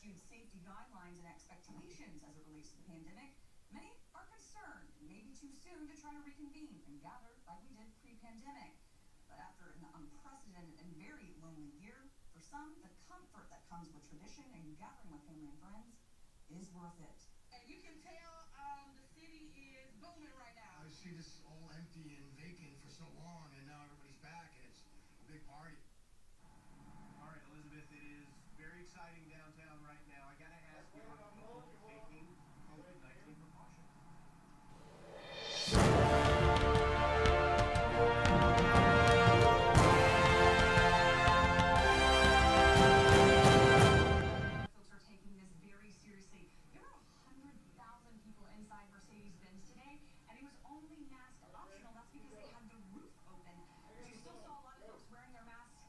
issued safety guidelines and expectations as it relates to the pandemic, many are concerned it may be too soon to try to reconvene and gather like we did pre-pandemic. But after an unprecedented and very lonely year, for some, the comfort that comes with tradition and gathering with family and friends is worth it. And you can tell the city is booming right now. I see this all empty and vacant for so long, and now everybody's back, and it's a big party. All right, Elizabeth, it is very exciting downtown right now. I gotta ask you, are people taking COVID-19 precautions? Folks are taking this very seriously. There were 100,000 people inside Mercedes-Benz today, and it was only mask optional. That's because they had the roof open. But you still saw a lot of folks wearing their masks.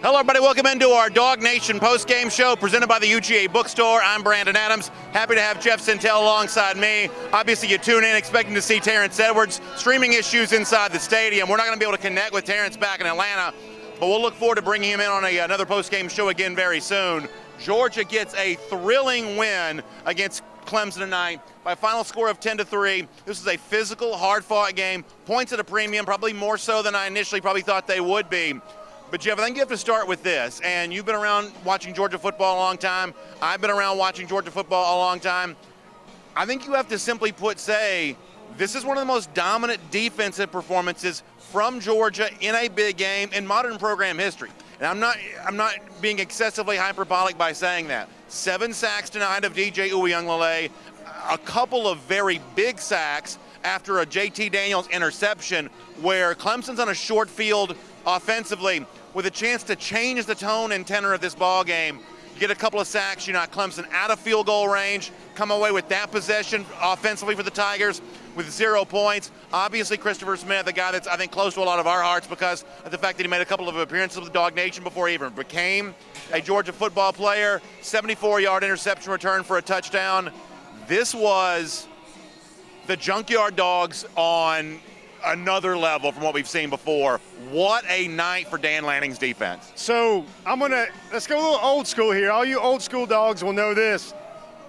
Hello, everybody. Welcome into our Dog Nation post-game show presented by the UGA Bookstore. I'm Brandon Adams. Happy to have Jeff Sintel alongside me. Obviously, you tune in expecting to see Terrence Edwards. Streaming issues inside the stadium. We're not going to be able to connect with Terrence back in Atlanta, but we'll look forward to bringing him in on another post-game show again very soon. Georgia gets a thrilling win against Clemson tonight by a final score of 10-3. This is a physical, hard-fought game. Points at a premium, probably more so than I initially probably thought they would be. But, Jeff, I think you have to start with this. And you've been around watching Georgia football a long time. I've been around watching Georgia football a long time. I think you have to simply say this is one of the most dominant defensive performances from Georgia in a big game in modern program history. And I'm not being excessively hyperbolic by saying that. 7 sacks tonight of DJ Uiagalelei, a couple of very big sacks after a JT Daniels interception where Clemson's on a short field offensively with a chance to change the tone and tenor of this ball game. You get a couple of sacks, you knock Clemson out of field goal range, come away with that possession offensively for the Tigers with 0 points. Obviously, Christopher Smith, a guy that's, I think, close to a lot of our hearts because of the fact that he made a couple of appearances with the Dog Nation before he even became a Georgia football player. 74-yard interception return for a touchdown. This was the Junkyard Dogs on another level from what we've seen before. What a night for Dan Lanning's defense. So let's go a little old school here. All you old school dogs will know this.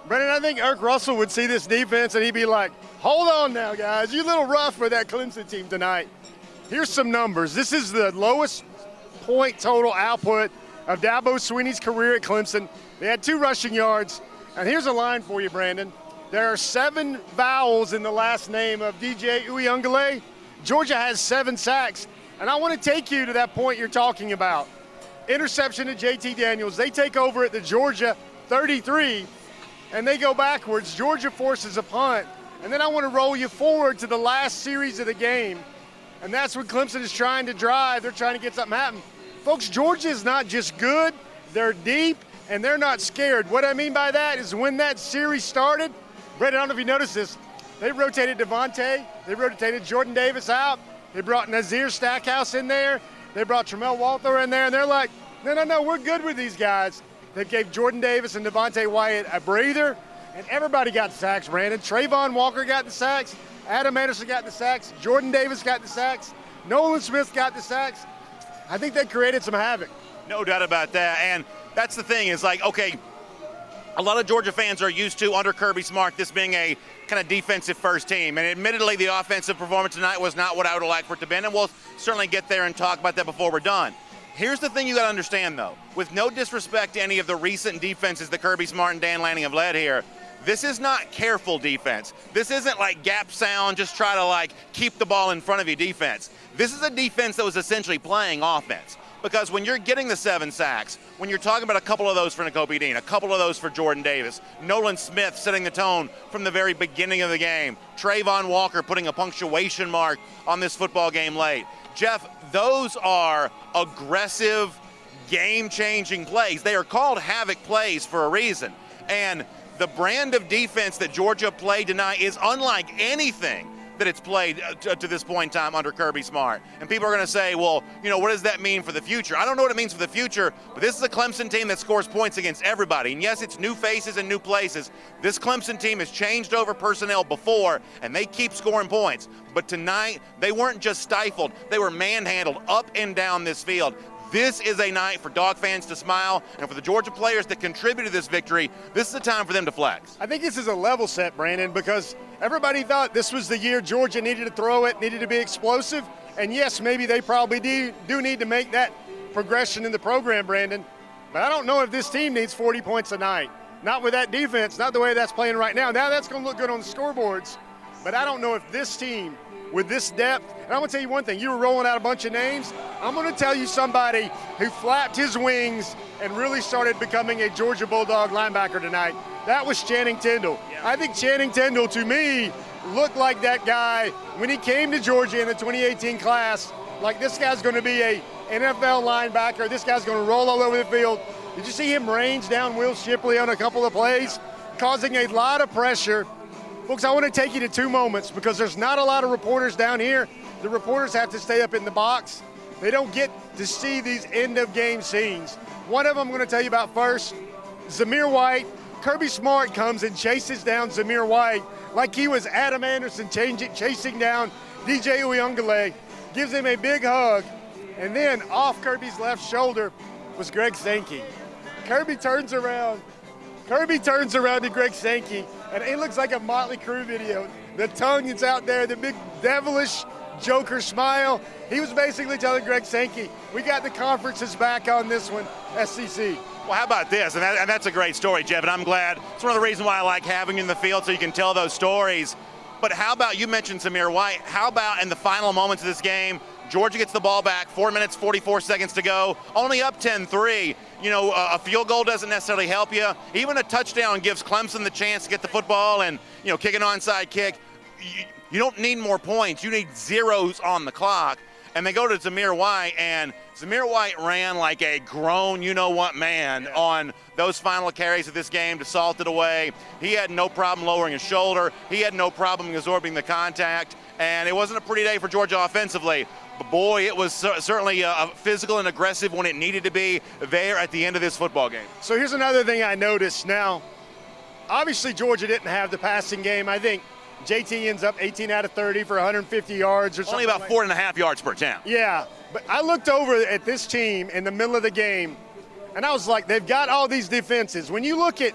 Brendan, I think Eric Russell would see this defense and he'd be like, hold on now, guys. You're a little rough for that Clemson team tonight. Here's some numbers. This is the lowest point total output of Dabo Swinney's career at Clemson. They had 2 rushing yards. And here's a line for you, Brandon. There are 7 vowels in the last name of DJ Uiagalelei. Georgia has 7 sacks. And I want to take you to that point you're talking about. Interception to JT Daniels. They take over at the Georgia 33, and they go backwards. Georgia forces a punt. And then I want to roll you forward to the last series of the game. And that's when Clemson is trying to drive. They're trying to get something happen. Folks, Georgia is not just good. They're deep, and they're not scared. What I mean by that is when that series started, Brett, I don't know if you noticed this, they rotated Devontae. They rotated Jordan Davis out. They brought Nazir Stackhouse in there. They brought Tramel Walther in there, and they're like, no, we're good with these guys. They gave Jordan Davis and Devontae Wyatt a breather, and everybody got the sacks, Brandon. Trayvon Walker got the sacks. Adam Anderson got the sacks. Jordan Davis got the sacks. Nolan Smith got the sacks. I think they created some havoc. No doubt about that. And that's the thing is like, okay, a lot of Georgia fans are used to, under Kirby Smart, this being a kind of defensive first team. And admittedly, the offensive performance tonight was not what I would have liked for it to be. And we'll certainly get there and talk about that before we're done. Here's the thing you got to understand, though. With no disrespect to any of the recent defenses that Kirby Smart and Dan Lanning have led here, this is not careful defense. This isn't like gap sound, just try to like keep the ball in front of you defense. This is a defense that was essentially playing offense. Because when you're getting the 7 sacks, when you're talking about a couple of those for Nakobe Dean, a couple of those for Jordan Davis, Nolan Smith setting the tone from the very beginning of the game, Trayvon Walker putting a punctuation mark on this football game late. Jeff, those are aggressive, game-changing plays. They are called havoc plays for a reason. And the brand of defense that Georgia played tonight is unlike anything that it's played to this point in time under Kirby Smart. And people are going to say, well, what does that mean for the future? I don't know what it means for the future, but this is a Clemson team that scores points against everybody. And yes, it's new faces and new places. This Clemson team has changed over personnel before, and they keep scoring points. But tonight, they weren't just stifled. They were manhandled up and down this field. This is a night for Dog fans to smile, and for the Georgia players that contributed to this victory, this is a time for them to flex. I think this is a level set, Brandon, because everybody thought this was the year Georgia needed to throw it, needed to be explosive. And yes, maybe they probably do need to make that progression in the program, Brandon. But I don't know if this team needs 40 points a night. Not with that defense, not the way that's playing right now. Now that's going to look good on the scoreboards. But I don't know if this team, with this depth, and I'm going to tell you one thing, you were rolling out a bunch of names. I'm going to tell you somebody who flapped his wings and really started becoming a Georgia Bulldog linebacker tonight. That was Channing Tindall. Yeah. I think Channing Tindall, to me, looked like that guy when he came to Georgia in the 2018 class, like this guy's going to be a NFL linebacker. This guy's going to roll all over the field. Did you see him range down Will Shipley on a couple of plays, causing a lot of pressure? Folks, I want to take you to two moments because there's not a lot of reporters down here. The reporters have to stay up in the box. They don't get to see these end-of-game scenes. One of them I'm going to tell you about first, Zamir White. Kirby Smart comes and chases down Zamir White like he was Adam Anderson chasing down DJ Uyunglele, gives him a big hug, and then off Kirby's left shoulder was Greg Sankey. Kirby turns around to Greg Sankey, and it looks like a Motley Crue video. The tongue is out there, the big devilish Joker smile. He was basically telling Greg Sankey, we got the conferences back on this one, SEC. Well, how about this? And that's a great story, Jeff, and I'm glad. It's one of the reasons why I like having you in the field so you can tell those stories. But how about, you mentioned Zamir White, how about in the final moments of this game, Georgia gets the ball back, 4 minutes, 44 seconds to go, only up 10-3. A field goal doesn't necessarily help you. Even a touchdown gives Clemson the chance to get the football and, kick an onside kick. You don't need more points. You need zeros on the clock. And they go to Zamir White, and Zamir White ran like a grown you-know-what man on those final carries of this game to salt it away. He had no problem lowering his shoulder. He had no problem absorbing the contact. And it wasn't a pretty day for Georgia offensively. But boy, it was certainly physical and aggressive when it needed to be there at the end of this football game. So here's another thing I noticed. Now, obviously Georgia didn't have the passing game. I think JT ends up 18 out of 30 for 150 yards or something. Only about 4.5 yards per attempt. Yeah, but I looked over at this team in the middle of the game, and I was like, they've got all these defenses. When you look at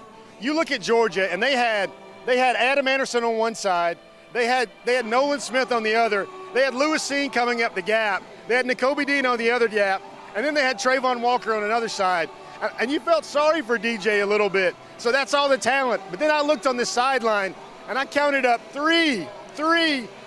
Georgia, and they had Adam Anderson on one side, they had Nolan Smith on the other, they had Lewis Seen coming up the gap, they had Nakobe Dean on the other gap, and then they had Trayvon Walker on another side. And you felt sorry for DJ a little bit. So that's all the talent. But then I looked on the sideline, and I counted up three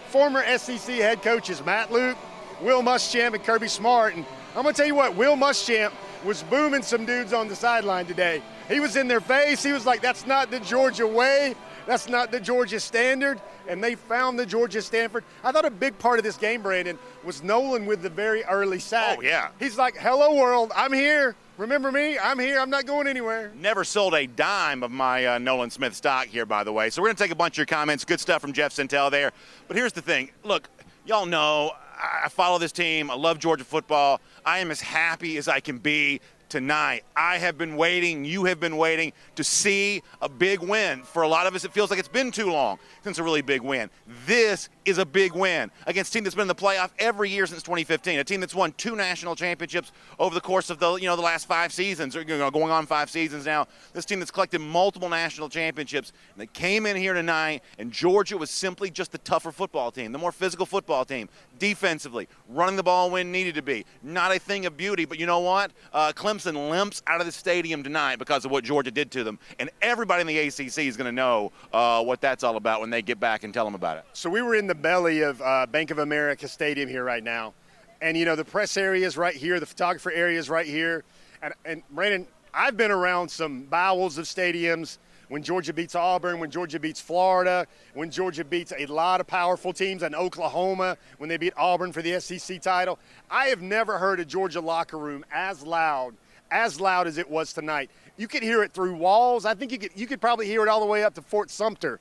former SEC head coaches, Matt Luke, Will Muschamp, and Kirby Smart. And I'm going to tell you what, Will Muschamp was booming some dudes on the sideline today. He was in their face. He was like, that's not the Georgia way. That's not the Georgia standard. And they found the Georgia Stanford. I thought a big part of this game, Brandon, was Nolan with the very early sack. Oh, yeah. He's like, hello, world. I'm here. Remember me? I'm here. I'm not going anywhere. Never sold a dime of my Nolan Smith stock here, by the way. So we're going to take a bunch of your comments. Good stuff from Jeff Sintel there. But here's the thing. Look, y'all know I follow this team. I love Georgia football. I am as happy as I can be tonight. I have been waiting, you have been waiting to see a big win. For a lot of us, it feels like it's been too long since a really big win. This is a big win against a team that's been in the playoff every year since 2015, a team that's won 2 national championships over the course of the last 5 seasons, or going on 5 seasons now. This team that's collected multiple national championships, and they came in here tonight, and Georgia was simply just the tougher football team, the more physical football team, defensively, running the ball when needed to be. Not a thing of beauty, but you know what? Clemson limps out of the stadium tonight because of what Georgia did to them, and everybody in the ACC is going to know what that's all about when they get back and tell them about it. So we were in the belly of Bank of America Stadium here right now, and the press area is right here, the photographer area is right here, and Brandon, I've been around some bowels of stadiums when Georgia beats Auburn, when Georgia beats Florida, when Georgia beats a lot of powerful teams, and Oklahoma when they beat Auburn for the SEC title. I have never heard a Georgia locker room as loud as it was tonight. You could hear it through walls. I think you could probably hear it all the way up to Fort Sumter.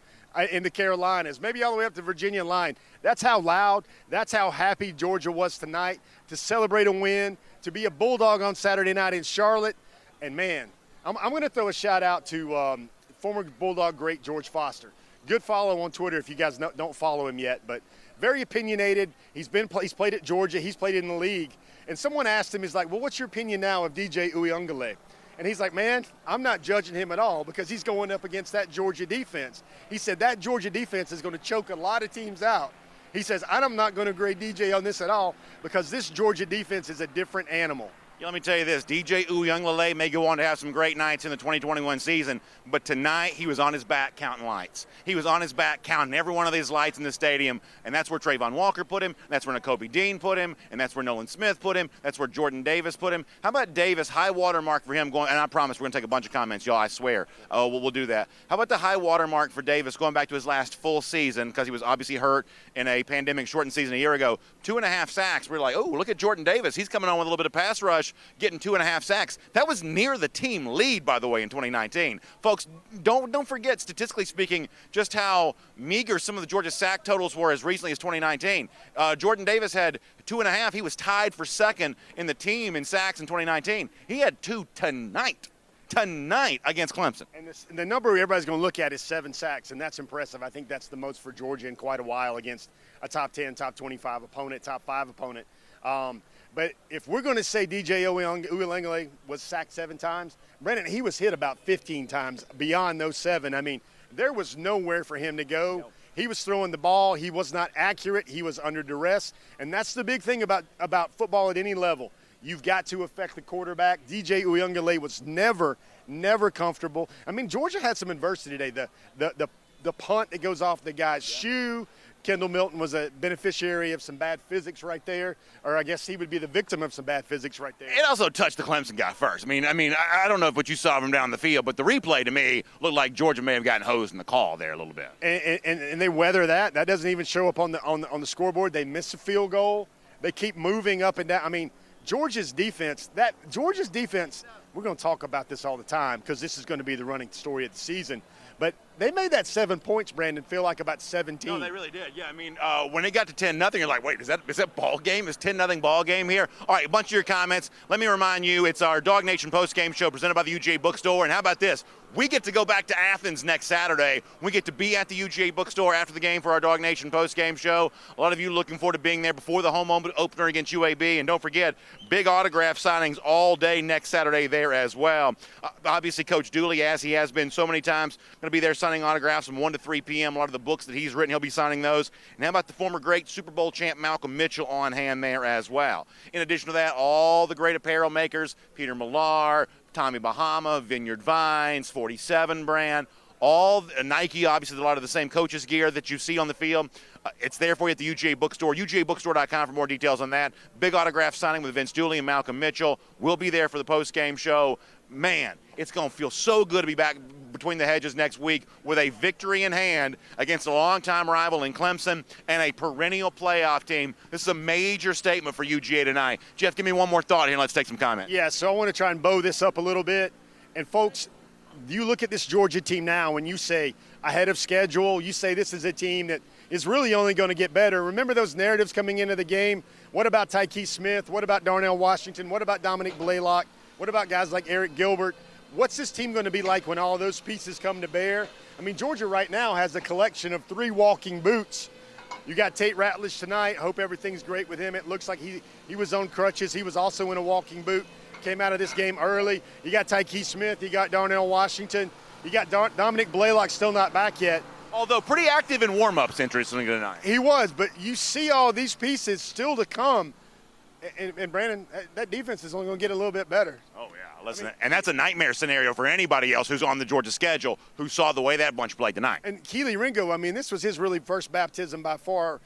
in the Carolinas, maybe all the way up to Virginia line. That's how loud, that's how happy Georgia was tonight to celebrate a win, to be a Bulldog on Saturday night in Charlotte. And, man, I'm going to throw a shout-out to former Bulldog great George Foster. Good follow on Twitter if you guys don't follow him yet, but very opinionated. He's played at Georgia. He's played in the league. And someone asked him, he's like, well, what's your opinion now of DJ Uyunglele? And he's like, man, I'm not judging him at all because he's going up against that Georgia defense. He said that Georgia defense is going to choke a lot of teams out. He says, I'm not going to grade DJ on this at all because this Georgia defense is a different animal. Yeah, let me tell you this, DJ Uyunglele may go on to have some great nights in the 2021 season, but tonight he was on his back counting lights. He was on his back counting every one of these lights in the stadium, and that's where Trayvon Walker put him, that's where Nakobe Dean put him, and that's where Nolan Smith put him, that's where Jordan Davis put him. How about Davis, high water mark for him going, and I promise we're going to take a bunch of comments, y'all, I swear. We'll do that. How about the high water mark for Davis going back to his last full season because he was obviously hurt in a pandemic-shortened season a year ago. 2.5 sacks. We're like, oh, look at Jordan Davis. He's coming on with a little bit of pass rush, getting 2.5 sacks. That was near the team lead, by the way, in 2019. Folks, don't forget, statistically speaking, just how meager some of the Georgia sack totals were as recently as 2019. Jordan Davis had 2.5. He was tied for second in the team in sacks in 2019. He had 2 tonight against Clemson. And the number everybody's going to look at is 7 sacks, and that's impressive. I think that's the most for Georgia in quite a while against a top 10, top 25 opponent, top 5 opponent. But if we're going to say DJ Uyunglele was sacked 7 times, Brennan, he was hit about 15 times beyond those 7. I mean, there was nowhere for him to go. No. He was throwing the ball. He was not accurate. He was under duress. And that's the big thing about football at any level. You've got to affect the quarterback. DJ Uyunglele was never comfortable. I mean, Georgia had some adversity today. The punt that goes off the guy's shoe. Kendall Milton was a beneficiary of some bad physics right there, or I guess he would be the victim of some bad physics right there. It also touched the Clemson guy first. I mean, I don't know what you saw from down the field, but the replay to me looked like Georgia may have gotten hosed in the call there a little bit. And they weather that. That doesn't even show up on the scoreboard. They miss a field goal. They keep moving up and down. I mean, Georgia's defense, we're going to talk about this all the time because this is going to be the running story of the season. But they made that 7 points, Brandon, feel like about 17. No, they really did. Yeah, I mean, when it got to 10-0, you're like, wait, is that ball game? Is 10-0 ball game here? All right, a bunch of your comments. Let me remind you, it's our Dog Nation postgame show presented by the UGA Bookstore. And how about this? We get to go back to Athens next Saturday. We get to be at the UGA Bookstore after the game for our Dog Nation postgame show. A lot of you looking forward to being there before the home opener against UAB. And don't forget, big autograph signings all day next Saturday there as well. Obviously, Coach Dooley, as he has been so many times, going to be there signing autographs from 1 to 3 p.m. A lot of the books that he's written, he'll be signing those. And how about the former great Super Bowl champ Malcolm Mitchell on hand there as well. In addition to that, all the great apparel makers, Peter Millar, Tommy Bahama, Vineyard Vines, 47 brand, all Nike, obviously a lot of the same coaches gear that you see on the field. It's there for you at the UGA Bookstore, UGABookstore.com for more details on that. Big autograph signing with Vince Dooley and Malcolm Mitchell. We'll be there for the post-game show. Man, it's going to feel so good to be back between the hedges next week with a victory in hand against a longtime rival in Clemson and a perennial playoff team. This is a major statement for UGA tonight. Jeff, give me one more thought here and let's take some comments. Yeah, so I want to try and bow this up a little bit. And, folks, you look at this Georgia team now and you say ahead of schedule, you say this is a team that is really only going to get better. Remember those narratives coming into the game? What about Tyke Smith? What about Darnell Washington? What about Dominic Blaylock? What about guys like Eric Gilbert? What's this team going to be like when all those pieces come to bear? I mean, Georgia right now has a collection of 3 walking boots. You got Tate Ratledge tonight. Hope everything's great with him. It looks like he was on crutches. He was also in a walking boot. Came out of this game early. You got Tyke Smith. You got Darnell Washington. You got Dominic Blaylock still not back yet. Although pretty active in warm-ups, interestingly tonight. He was, but you see all these pieces still to come. And Brandon, that defense is only going to get a little bit better. Oh, yeah. Listen, and that's a nightmare scenario for anybody else who's on the Georgia schedule who saw the way that bunch played tonight. And Keely Ringo, I mean, this was his really first baptism by far,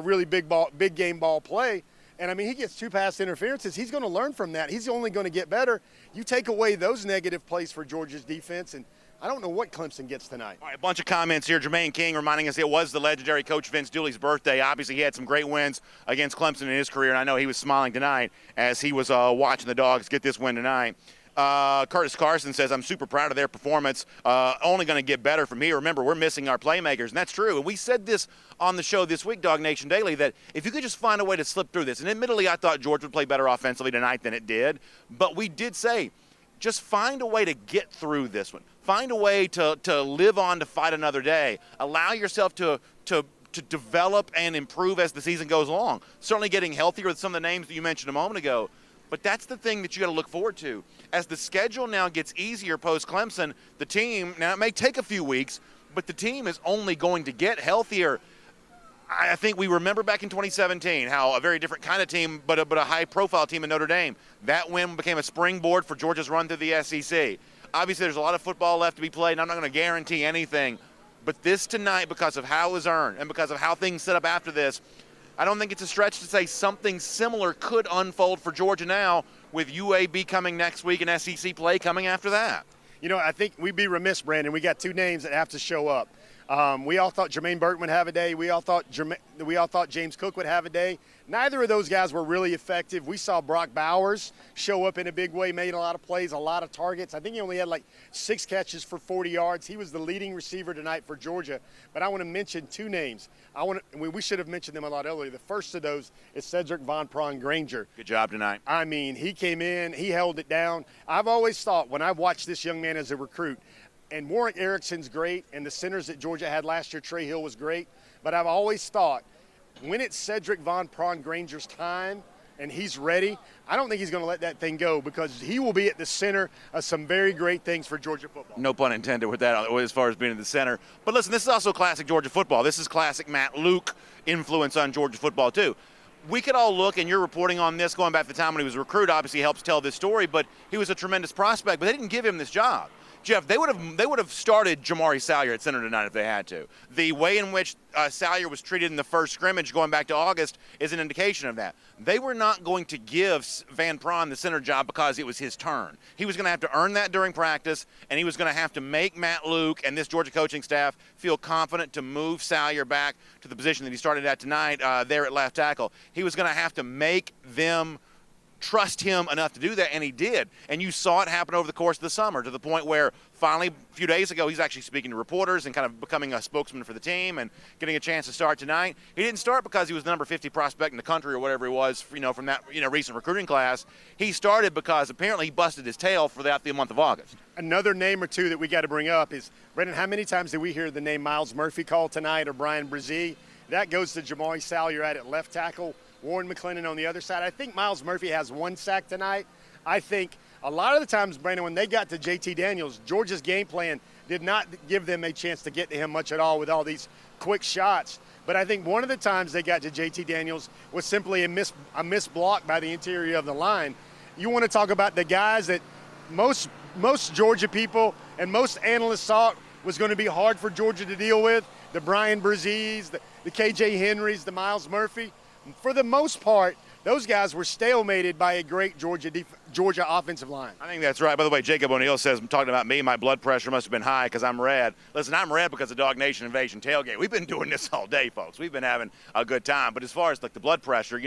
really big game ball play. And, I mean, he gets 2 pass interferences. He's going to learn from that. He's only going to get better. You take away those negative plays for Georgia's defense, and I don't know what Clemson gets tonight. All right, a bunch of comments here. Jermaine King reminding us it was the legendary Coach Vince Dooley's birthday. Obviously, he had some great wins against Clemson in his career, and I know he was smiling tonight as he was watching the Dogs get this win tonight. Curtis Carson says, I'm super proud of their performance. Only going to get better from here. Remember, we're missing our playmakers, and that's true. And we said this on the show this week, Dog Nation Daily, that if you could just find a way to slip through this, and admittedly I thought Georgia would play better offensively tonight than it did, but we did say, just find a way to get through this one. Find a way to live on to fight another day. Allow yourself to develop and improve as the season goes along. Certainly getting healthier with some of the names that you mentioned a moment ago. But that's the thing that you got to look forward to. As the schedule now gets easier post-Clemson, the team, now it may take a few weeks, but the team is only going to get healthier. I think we remember back in 2017 how a very different kind of team, but a high-profile team in Notre Dame. That win became a springboard for Georgia's run through the SEC. Obviously, there's a lot of football left to be played, and I'm not going to guarantee anything. But this tonight, because of how it was earned and because of how things set up after this, I don't think it's a stretch to say something similar could unfold for Georgia now with UAB coming next week and SEC play coming after that. You know, I think we'd be remiss, Brandon. We got two names that have to show up. We all thought Jermaine Burton would have a day. We all thought James Cook would have a day. Neither of those guys were really effective. We saw Brock Bowers show up in a big way, made a lot of plays, a lot of targets. I think he only had like 6 catches for 40 yards. He was the leading receiver tonight for Georgia. But I want to mention two names. We should have mentioned them a lot earlier. The first of those is Cedric Von Granger. Good job tonight. I mean, he came in, he held it down. I've always thought when I watched this young man as a recruit, and Warwick Erickson's great, and the centers that Georgia had last year, Trey Hill was great, but I've always thought when it's Cedric Von Granger's time and he's ready, I don't think he's going to let that thing go because he will be at the center of some very great things for Georgia football. No pun intended with that as far as being in the center. But listen, this is also classic Georgia football. This is classic Matt Luke influence on Georgia football too. We could all look, and you're reporting on this going back to the time when he was a recruit, obviously helps tell this story, but he was a tremendous prospect, but they didn't give him this job. Jeff, they would have started Jamari Salyer at center tonight if they had to. The way in which Salyer was treated in the first scrimmage going back to August is an indication of that. They were not going to give Van Pran the center job because it was his turn. He was going to have to earn that during practice, and he was going to have to make Matt Luke and this Georgia coaching staff feel confident to move Salyer back to the position that he started at tonight there at left tackle. He was going to have to make them trust him enough to do that, and he did. And you saw it happen over the course of the summer to the point where finally a few days ago he's actually speaking to reporters and kind of becoming a spokesman for the team and getting a chance to start tonight. He didn't start because he was the number 50 prospect in the country or whatever he was, from that recent recruiting class. He started because apparently he busted his tail for the month of August. Another name or two that we got to bring up is, Brendan, how many times did we hear the name Miles Murphy called tonight or Brian Brzee? That goes to Jamari Salyer at left tackle, Warren McClendon on the other side. I think Miles Murphy has 1 sack tonight. I think a lot of the times, Brandon, when they got to JT Daniels, Georgia's game plan did not give them a chance to get to him much at all with all these quick shots. But I think one of the times they got to JT Daniels was simply a missed block by the interior of the line. You want to talk about the guys that most Georgia people and most analysts thought was going to be hard for Georgia to deal with, the Brian Brzees, the KJ Henrys, the Miles Murphy. For the most part, those guys were stalemated by a great Georgia offensive line. I think that's right. By the way, Jacob O'Neill says, I'm talking about me, my blood pressure must have been high because I'm red. Listen, I'm red because of Dog Nation Invasion Tailgate. We've been doing this all day, folks. We've been having a good time. But as far as like the blood pressure,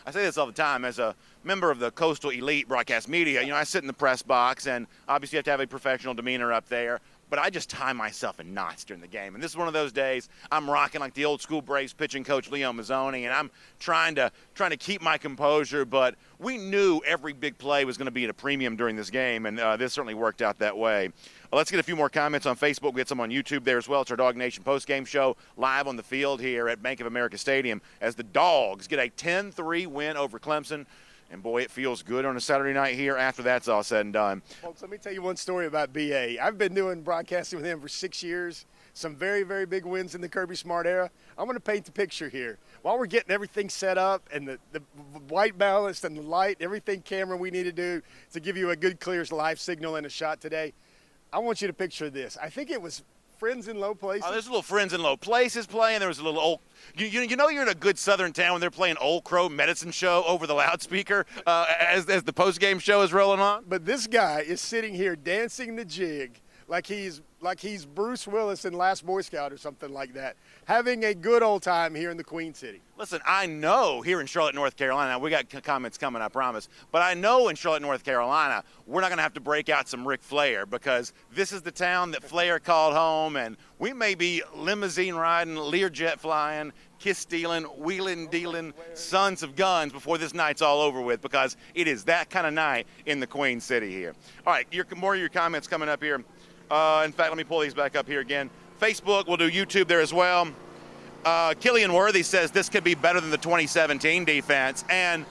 I say this all the time. As a member of the Coastal Elite broadcast media, I sit in the press box, and obviously you have to have a professional demeanor up there. But I just tie myself in knots during the game. And this is one of those days I'm rocking like the old school Braves pitching coach Leo Mazzoni, and I'm trying to keep my composure. But we knew every big play was going to be at a premium during this game, and this certainly worked out that way. Let's get a few more comments on Facebook. We get some on YouTube there as well. It's our Dog Nation postgame show live on the field here at Bank of America Stadium as the Dogs get a 10-3 win over Clemson. And, boy, it feels good on a Saturday night here after that's all said and done. Folks, let me tell you one story about B.A. I've been doing broadcasting with him for 6 years. Some very, very big wins in the Kirby Smart era. I'm going to paint the picture here. While we're getting everything set up and the white balance and the light, everything camera we need to do to give you a good, clear live signal and a shot today, I want you to picture this. I think it was Friends in Low Places. Oh, there's a little Friends in Low Places playing. There was a little old – you're in a good southern town when they're playing Old Crow Medicine Show over the loudspeaker as the postgame show is rolling on. But this guy is sitting here dancing the jig like he's Bruce Willis in Last Boy Scout or something like that, having a good old time here in the Queen City. Listen, I know here in Charlotte, North Carolina, we got comments coming, I promise, but I know in Charlotte, North Carolina, we're not going to have to break out some Ric Flair, because this is the town that Flair called home, and we may be limousine riding, Learjet flying, kiss stealing, wheeling dealing, sons of guns before this night's all over with, because it is that kind of night in the Queen City here. All right, more of your comments coming up here. In fact, let me pull these back up here again. Facebook, we'll do YouTube there as well. Killian Worthy says this could be better than the 2017 defense. And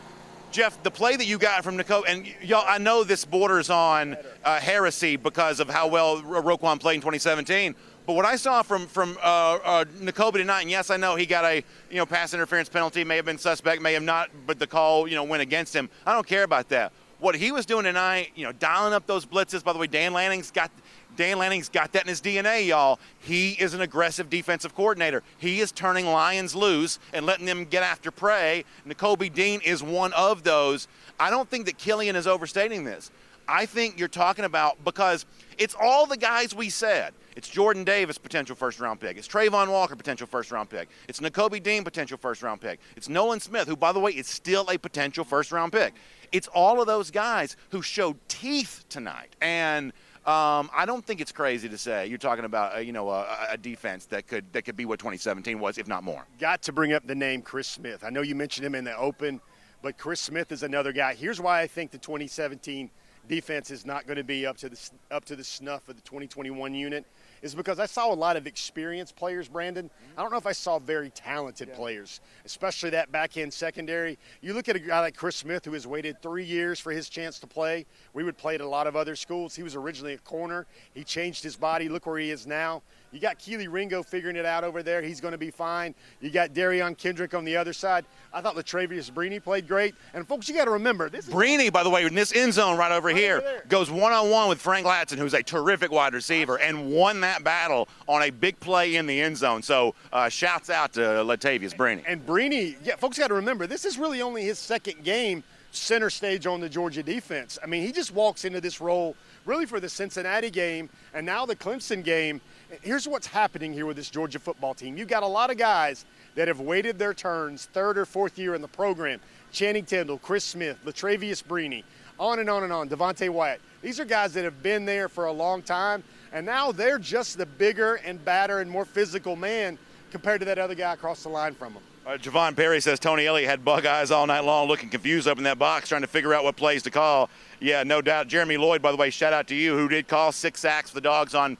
Jeff, the play that you got from Nakobe, and y'all, I know this borders on heresy because of how well Roquan played in 2017. But what I saw from Nakobe tonight, and yes, I know he got a pass interference penalty, may have been suspect, may have not, but the call went against him. I don't care about that. What he was doing tonight, dialing up those blitzes. By the way, Dan Lanning's got that in his DNA, y'all. He is an aggressive defensive coordinator. He is turning lions loose and letting them get after prey. Nakobe Dean is one of those. I don't think that Killian is overstating this. I think you're talking about, because it's all the guys we said. It's Jordan Davis, potential first-round pick. It's Trayvon Walker, potential first-round pick. It's Nakobe Dean, potential first-round pick. It's Nolan Smith, who, by the way, is still a potential first-round pick. It's all of those guys who showed teeth tonight. And I don't think it's crazy to say you're talking about a defense that could be what 2017 was, if not more. Got to bring up the name Chris Smith. I know you mentioned him in the open, but Chris Smith is another guy. Here's why I think the 2017 defense is not going to be up to the snuff of the 2021 unit, is because I saw a lot of experienced players, Brandon. I don't know if I saw very talented players, especially that back-end secondary. You look at a guy like Chris Smith, who has waited 3 years for his chance to play. We would play at a lot of other schools. He was originally a corner. He changed his body. Look where he is now. You got Keely Ringo figuring it out over there. He's going to be fine. You got Darian Kendrick on the other side. I thought Latravius Brini played great. And, folks, you got to remember, this is Brini, by the way, in this end zone right over here, goes one-on-one with Frank Latson, who's a terrific wide receiver, and won that battle on a big play in the end zone. So shouts out to Latavius Brini. And Brini, folks got to remember, this is really only his second game center stage on the Georgia defense. I mean, he just walks into this role really for the Cincinnati game and now the Clemson game. Here's what's happening here with this Georgia football team. You've got a lot of guys that have waited their turns, third or fourth year in the program. Channing Tindall, Chris Smith, Latravius Brini, on and on and on, Devontae Wyatt. These are guys that have been there for a long time, and now they're just the bigger and badder and more physical man compared to that other guy across the line from them. Javon Perry says Tony Elliott had bug eyes all night long, looking confused up in that box, trying to figure out what plays to call. Yeah, no doubt. Jeremy Lloyd, by the way, shout out to you, who did call 6 sacks for the Dogs on.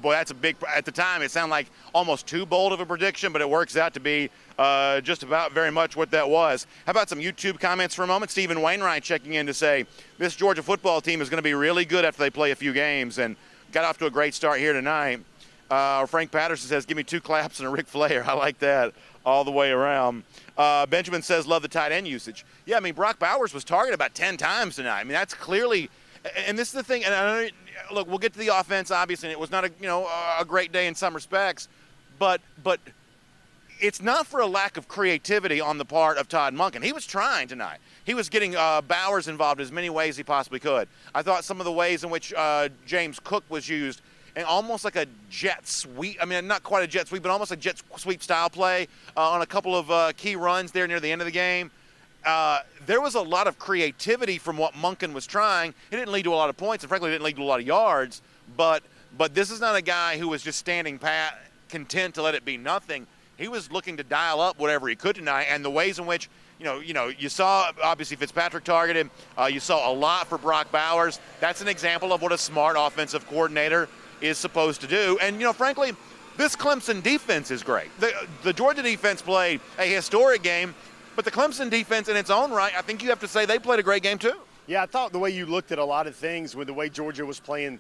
Boy, that's a big. At the time, it sounded like almost too bold of a prediction, but it works out to be just about very much what that was. How about some YouTube comments for a moment? Stephen Wainwright checking in to say this Georgia football team is going to be really good after they play a few games, and got off to a great start here tonight. Frank Patterson says, give me 2 claps and a Ric Flair. I like that all the way around. Benjamin says, love the tight end usage. Yeah, I mean, Brock Bowers was targeted about 10 times tonight. I mean, that's clearly – and this is the thing. And I know, look, we'll get to the offense, obviously, and it was not a great day in some respects. But it's not for a lack of creativity on the part of Todd Monken. He was trying tonight. He was getting Bowers involved in as many ways as he possibly could. I thought some of the ways in which James Cook was used – and almost like a jet sweep. I mean, not quite a jet sweep, but almost a jet sweep style play on a couple of key runs there near the end of the game. There was a lot of creativity from what Monken was trying. It didn't lead to a lot of points, and frankly, it didn't lead to a lot of yards. But this is not a guy who was just standing pat, content to let it be nothing. He was looking to dial up whatever he could tonight, and the ways in which you saw obviously Fitzpatrick targeted. You saw a lot for Brock Bowers. That's an example of what a smart offensive coordinator is supposed to do. And, frankly, this Clemson defense is great. The Georgia defense played a historic game, but the Clemson defense in its own right, I think you have to say they played a great game too. Yeah, I thought the way you looked at a lot of things with the way Georgia was playing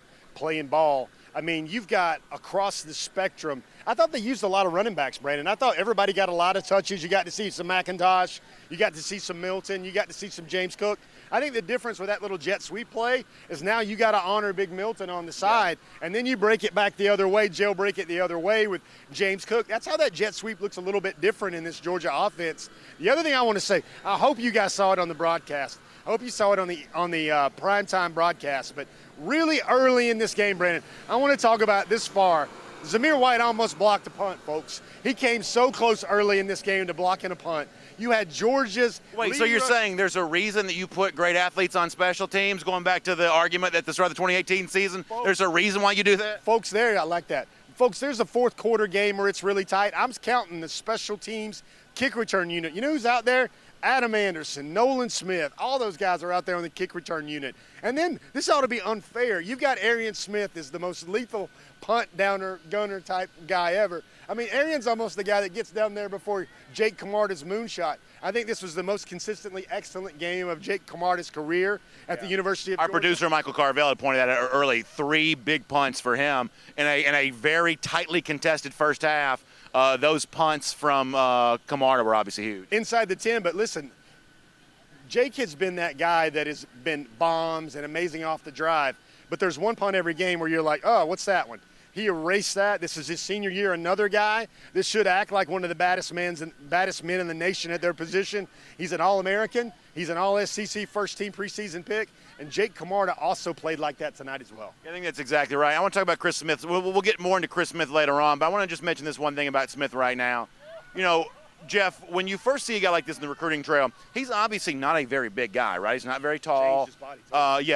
ball, I mean, you've got across the spectrum. I thought they used a lot of running backs, Brandon. I thought everybody got a lot of touches. You got to see some McIntosh. You got to see some Milton. You got to see some James Cook. I think the difference with that little jet sweep play is now you got to honor Big Milton on the side, and then you break it back the other way, jailbreak it the other way with James Cook. That's how that jet sweep looks a little bit different in this Georgia offense. The other thing I want to say, I hope you guys saw it on the broadcast. I hope you saw it on the primetime broadcast. But really early in this game, Brandon, I want to talk about this far. Zamir White almost blocked a punt, folks. He came so close early in this game to blocking a punt. You had Georgia's. Wait, so you're saying there's a reason that you put great athletes on special teams, going back to the argument at the start of the 2018 season? Folks, there's a reason why you do that? Folks, there, I like that. Folks, there's a fourth quarter game where it's really tight. I'm counting the special teams kick return unit. You know who's out there? Adam Anderson, Nolan Smith, all those guys are out there on the kick return unit. And then this ought to be unfair. You've got Arian Smith as the most lethal punt downer, gunner type guy ever. I mean, Arian's almost the guy that gets down there before Jake Camarda's moonshot. I think this was the most consistently excellent game of Jake Camarda's career at the University of Our Georgia. producer, Michael Carvel, had pointed out early 3 big punts for him in a very tightly contested first half. Those punts from Camarda were obviously huge. Inside the 10, but listen, Jake has been that guy that has been bombs and amazing off the drive, but there's one punt every game where you're like, oh, what's that one? He erased that. This is his senior year, another guy. This should act like one of the baddest men in the nation at their position. He's an All-American. He's an All-SEC first-team preseason pick, and Jake Camarda also played like that tonight as well. I think that's exactly right. I want to talk about Chris Smith. We'll get more into Chris Smith later on, but I want to just mention this one thing about Smith right now. You know, Jeff, when you first see a guy like this in the recruiting trail, he's obviously not a very big guy, right? He's not very tall. Changed his body,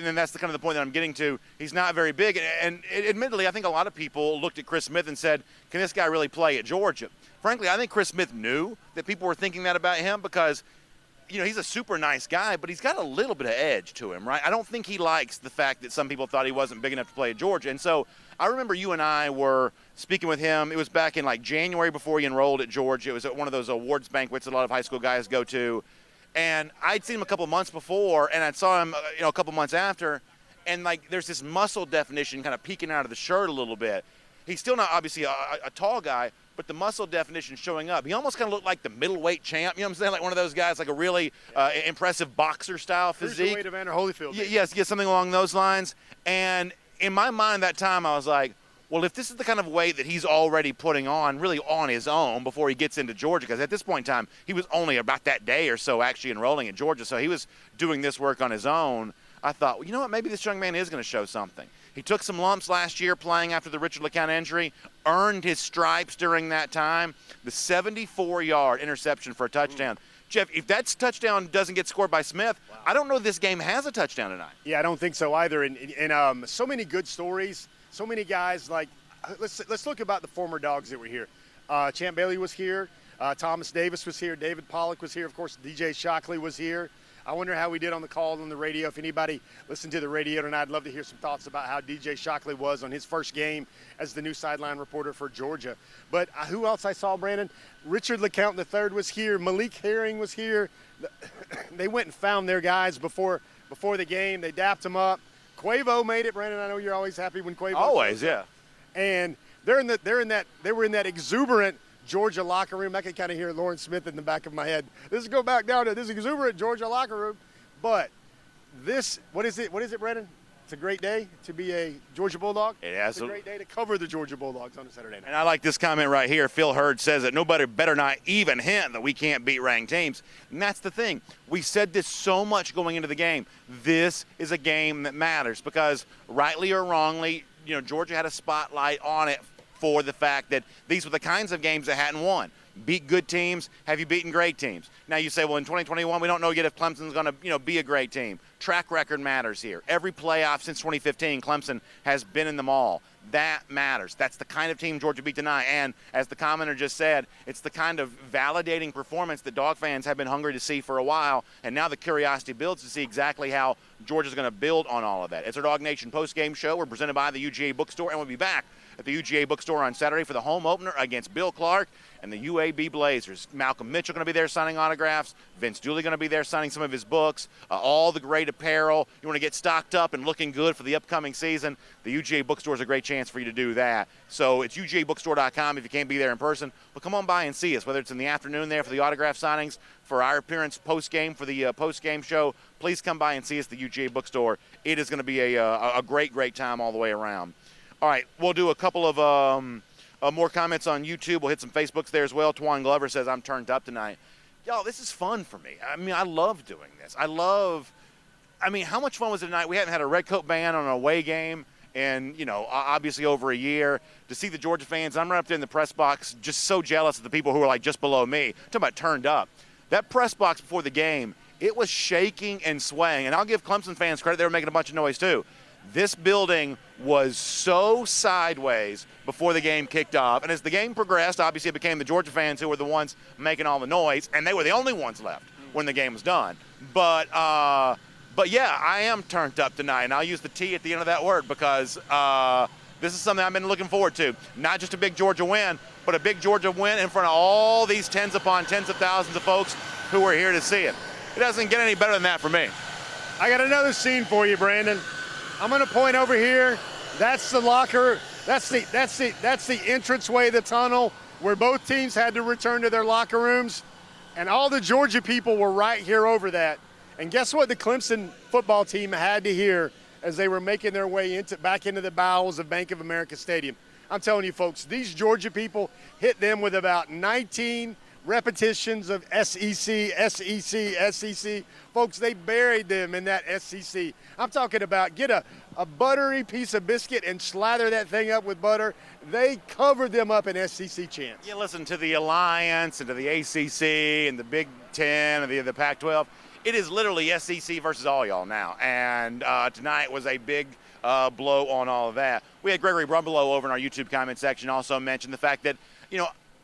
And that's the kind of the point that I'm getting to. He's not very big. And admittedly, I think a lot of people looked at Chris Smith and said, can this guy really play at Georgia? Frankly, I think Chris Smith knew that people were thinking that about him because, you know, he's a super nice guy, but he's got a little bit of edge to him, right? I don't think he likes the fact that some people thought he wasn't big enough to play at Georgia. And so I remember you and I were speaking with him. It was back in like January before he enrolled at Georgia. It was at one of those awards banquets that a lot of high school guys go to. And I'd seen him a couple months before, and I saw him, a couple months after. And like, there's this muscle definition kind of peeking out of the shirt a little bit. He's still not obviously a tall guy, but the muscle definition showing up. He almost kind of looked like the middleweight champ. You know what I'm saying? Like one of those guys, like a really impressive boxer-style physique. Cruiserweight Evander Holyfield. Yes, something along those lines. And in my mind that time, I was like, well, if this is the kind of weight that he's already putting on, really on his own before he gets into Georgia, because at this point in time, he was only about that day or so actually enrolling at Georgia, so he was doing this work on his own. I thought, well, you know what, maybe this young man is going to show something. He took some lumps last year playing after the Richard LeCount injury, earned his stripes during that time, the 74-yard interception for a touchdown. Jeff, if that touchdown doesn't get scored by Smith, wow, I don't know if this game has a touchdown tonight. Yeah, I don't think so either. And so many good stories, so many guys. Like, let's look about the former Dogs that were here. Champ Bailey was here. Thomas Davis was here. David Pollock was here. Of course, DJ Shockley was here. I wonder how we did on the call on the radio. If anybody listened to the radio tonight, I'd love to hear some thoughts about how DJ Shockley was on his first game as the new sideline reporter for Georgia. But who else I saw, Brandon? Richard LeCount III was here. Malik Herring was here. They went and found their guys before the game. They dapped them up. Quavo made it, Brandon. I know you're always happy when Quavo. Always, yeah. And they were in that exuberant Georgia locker room. I can kind of hear Lawrence Smith in the back of my head. This is go back down to this exuberant Georgia locker room. But this, what is it, Brandon? It's a great day to be a Georgia Bulldog. It's a great day to cover the Georgia Bulldogs on a Saturday night. And I like this comment right here. Phil Hurd says that nobody better not even hint that we can't beat ranked teams. And that's the thing. We said this so much going into the game. This is a game that matters because rightly or wrongly, Georgia had a spotlight on it for the fact that these were the kinds of games that hadn't won. Beat good teams. Have you beaten great teams? Now you say, well, in 2021, we don't know yet if Clemson's going to, be a great team. Track record matters here. Every playoff since 2015, Clemson has been in them all. That matters. That's the kind of team Georgia beat tonight. And as the commenter just said, it's the kind of validating performance that Dog fans have been hungry to see for a while. And now the curiosity builds to see exactly how Georgia's going to build on all of that. It's our Dog Nation post-game show. We're presented by the UGA bookstore, and we'll be back at the UGA bookstore on Saturday for the home opener against Bill Clark and the UAB Blazers. Malcolm Mitchell going to be there signing autographs. Vince Dooley going to be there signing some of his books. All the great apparel. You want to get stocked up and looking good for the upcoming season, the UGA bookstore is a great chance for you to do that. So it's UGAbookstore.com if you can't be there in person. But come on by and see us, whether it's in the afternoon there for the autograph signings, for our appearance post-game, for the post-game show. Please come by and see us at the UGA bookstore. It is going to be a great, great time all the way around. All right, we'll do a couple of more comments on YouTube. We'll hit some Facebooks there as well. Twan Glover says, I'm turned up tonight. Y'all, this is fun for me. I mean, I love doing this. How much fun was it tonight? We haven't had a Redcoat band on an away game in, obviously over a year. To see the Georgia fans, I'm right up there in the press box, just so jealous of the people who are like just below me. Talking about turned up. That press box before the game, it was shaking and swaying. And I'll give Clemson fans credit. They were making a bunch of noise too. This building was so sideways before the game kicked off. And as the game progressed, obviously it became the Georgia fans who were the ones making all the noise. And they were the only ones left when the game was done. But yeah, I am turned up tonight. And I'll use the T at the end of that word because this is something I've been looking forward to. Not just a big Georgia win, but a big Georgia win in front of all these tens upon tens of thousands of folks who are here to see it. It doesn't get any better than that for me. I got another scene for you, Brandon. I'm going to point over here. That's the locker. That's the entranceway of the tunnel where both teams had to return to their locker rooms. And all the Georgia people were right here over that. And guess what the Clemson football team had to hear as they were making their way back into the bowels of Bank of America Stadium? I'm telling you, folks, these Georgia people hit them with about 19 repetitions of SEC, SEC, SEC. Folks, they buried them in that SEC. I'm talking about get a buttery piece of biscuit and slather that thing up with butter. They covered them up in SEC chants. You listen to the Alliance and to the ACC and the Big Ten and the Pac-12. It is literally SEC versus all y'all now. And tonight was a big blow on all of that. We had Gregory Brumbelow over in our YouTube comment section also mentioned the fact that,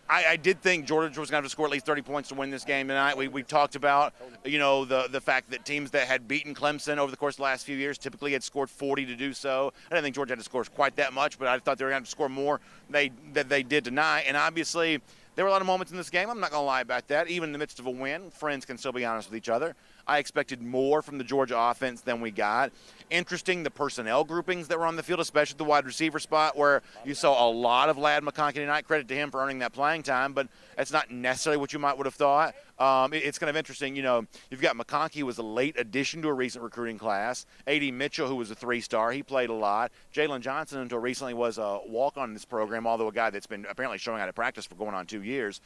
I did think Georgia was going to have to score at least 30 points to win this game tonight. We talked about, the fact that teams that had beaten Clemson over the course of the last few years typically had scored 40 to do so. I didn't think Georgia had to score quite that much, but I thought they were going to have to score more than they did tonight. And obviously, there were a lot of moments in this game. I'm not going to lie about that. Even in the midst of a win, friends can still be honest with each other. I expected more from the Georgia offense than we got. Interesting, the personnel groupings that were on the field, especially the wide receiver spot where you saw a lot of Ladd McConkey tonight. Credit to him for earning that playing time, but that's not necessarily what you might would have thought. It's kind of interesting. You've got McConkey, who was a late addition to a recent recruiting class. A.D. Mitchell, who was a 3-star. He played a lot. Jalen Johnson, until recently, was a walk-on in this program, although a guy that's been apparently showing out at practice for going on 2 years.